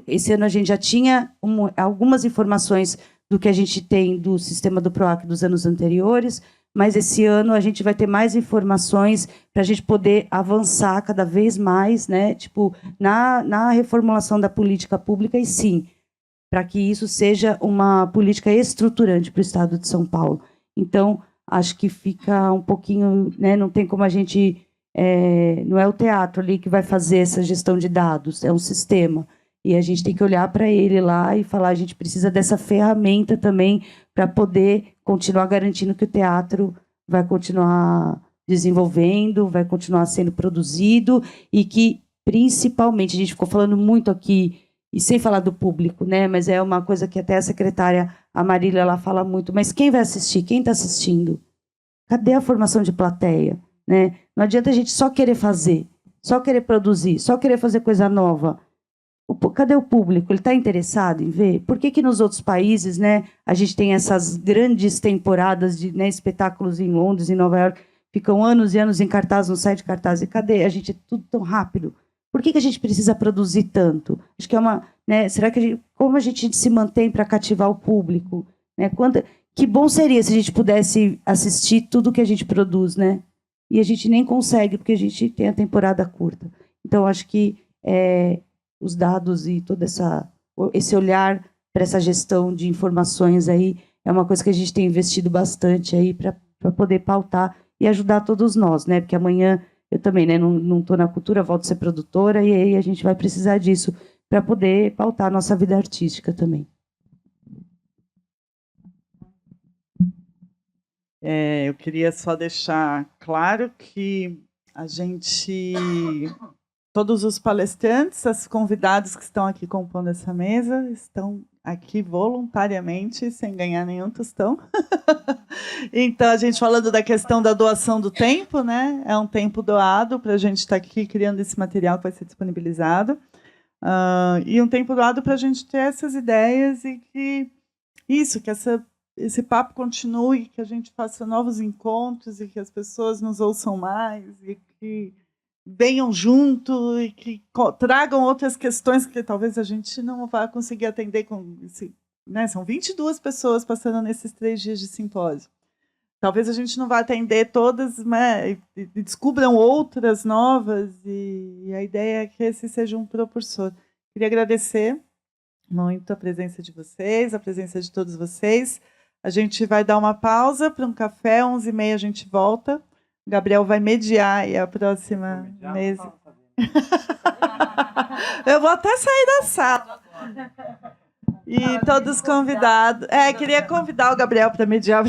Esse ano a gente já tinha algumas informações do que a gente tem do sistema do PROAC dos anos anteriores, mas esse ano a gente vai ter mais informações para a gente poder avançar cada vez mais, né? Tipo, na reformulação da política pública, e sim, para que isso seja uma política estruturante para o Estado de São Paulo. Então, acho que fica um pouquinho, né? Não tem como a gente... não é o teatro ali que vai fazer essa gestão de dados, é um sistema. E a gente tem que olhar para ele lá e falar, a gente precisa dessa ferramenta também para poder continuar garantindo que o teatro vai continuar desenvolvendo, vai continuar sendo produzido e que, principalmente, a gente ficou falando muito aqui, e sem falar do público, né? Mas é uma coisa que até a secretária, a Marília, ela fala muito, mas quem vai assistir? Quem está assistindo? Cadê a formação de plateia? Né? Não adianta a gente só querer fazer, só querer produzir, só querer fazer coisa nova. Cadê o público? Ele está interessado em ver? Por que nos outros países, né, a gente tem essas grandes temporadas de, né, espetáculos em Londres, em Nova York, ficam anos e anos em cartaz, no site de cartaz, e cadê? A gente é tudo tão rápido. Por que a gente precisa produzir tanto? Acho que é uma... Né, será que como a gente se mantém para cativar o público? Né? Que bom seria se a gente pudesse assistir tudo que a gente produz, né? E a gente nem consegue, porque a gente tem a temporada curta. Então, acho que os dados e todo esse olhar para essa gestão de informações aí é uma coisa que a gente tem investido bastante aí para poder pautar e ajudar todos nós, né? Porque amanhã eu também, né, não estou na cultura, volto a ser produtora e aí a gente vai precisar disso para poder pautar a nossa vida artística também. Eu queria só deixar claro que a gente... Todos os palestrantes, os convidados que estão aqui compondo essa mesa, estão aqui voluntariamente, sem ganhar nenhum tostão. Então, a gente falando da questão da doação do tempo, né? É um tempo doado para a gente estar aqui criando esse material que vai ser disponibilizado. E um tempo doado para a gente ter essas ideias e que esse papo continue, que a gente faça novos encontros e que as pessoas nos ouçam mais e que venham junto e que tragam outras questões que talvez a gente não vá conseguir atender com esse, né? São 22 pessoas passando nesses 3 dias de simpósio. Talvez a gente não vá atender todas, né? E descubram outras novas, e a ideia é que esse seja um propulsor. Queria agradecer muito a presença de vocês, a presença de todos vocês. A gente vai dar uma pausa para um café, 11h30 a gente volta. O Gabriel vai mediar e a próxima mesa. Eu vou até sair da sala. E todos convidados. Queria convidar o Gabriel para mediar.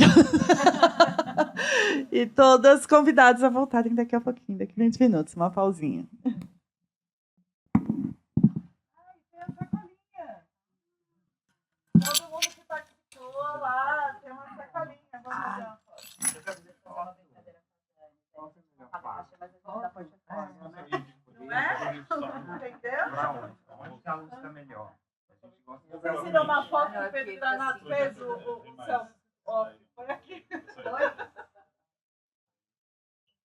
E todos convidados a voltarem daqui a pouquinho, daqui a 20 minutos, uma pausinha. Todo mundo que participou lá, tem uma sacolinha. Vamos fazer uma foto. Não é? Entendeu? Onde a luz está melhor. Vocês viram uma foto que o Pedro Granato fez, o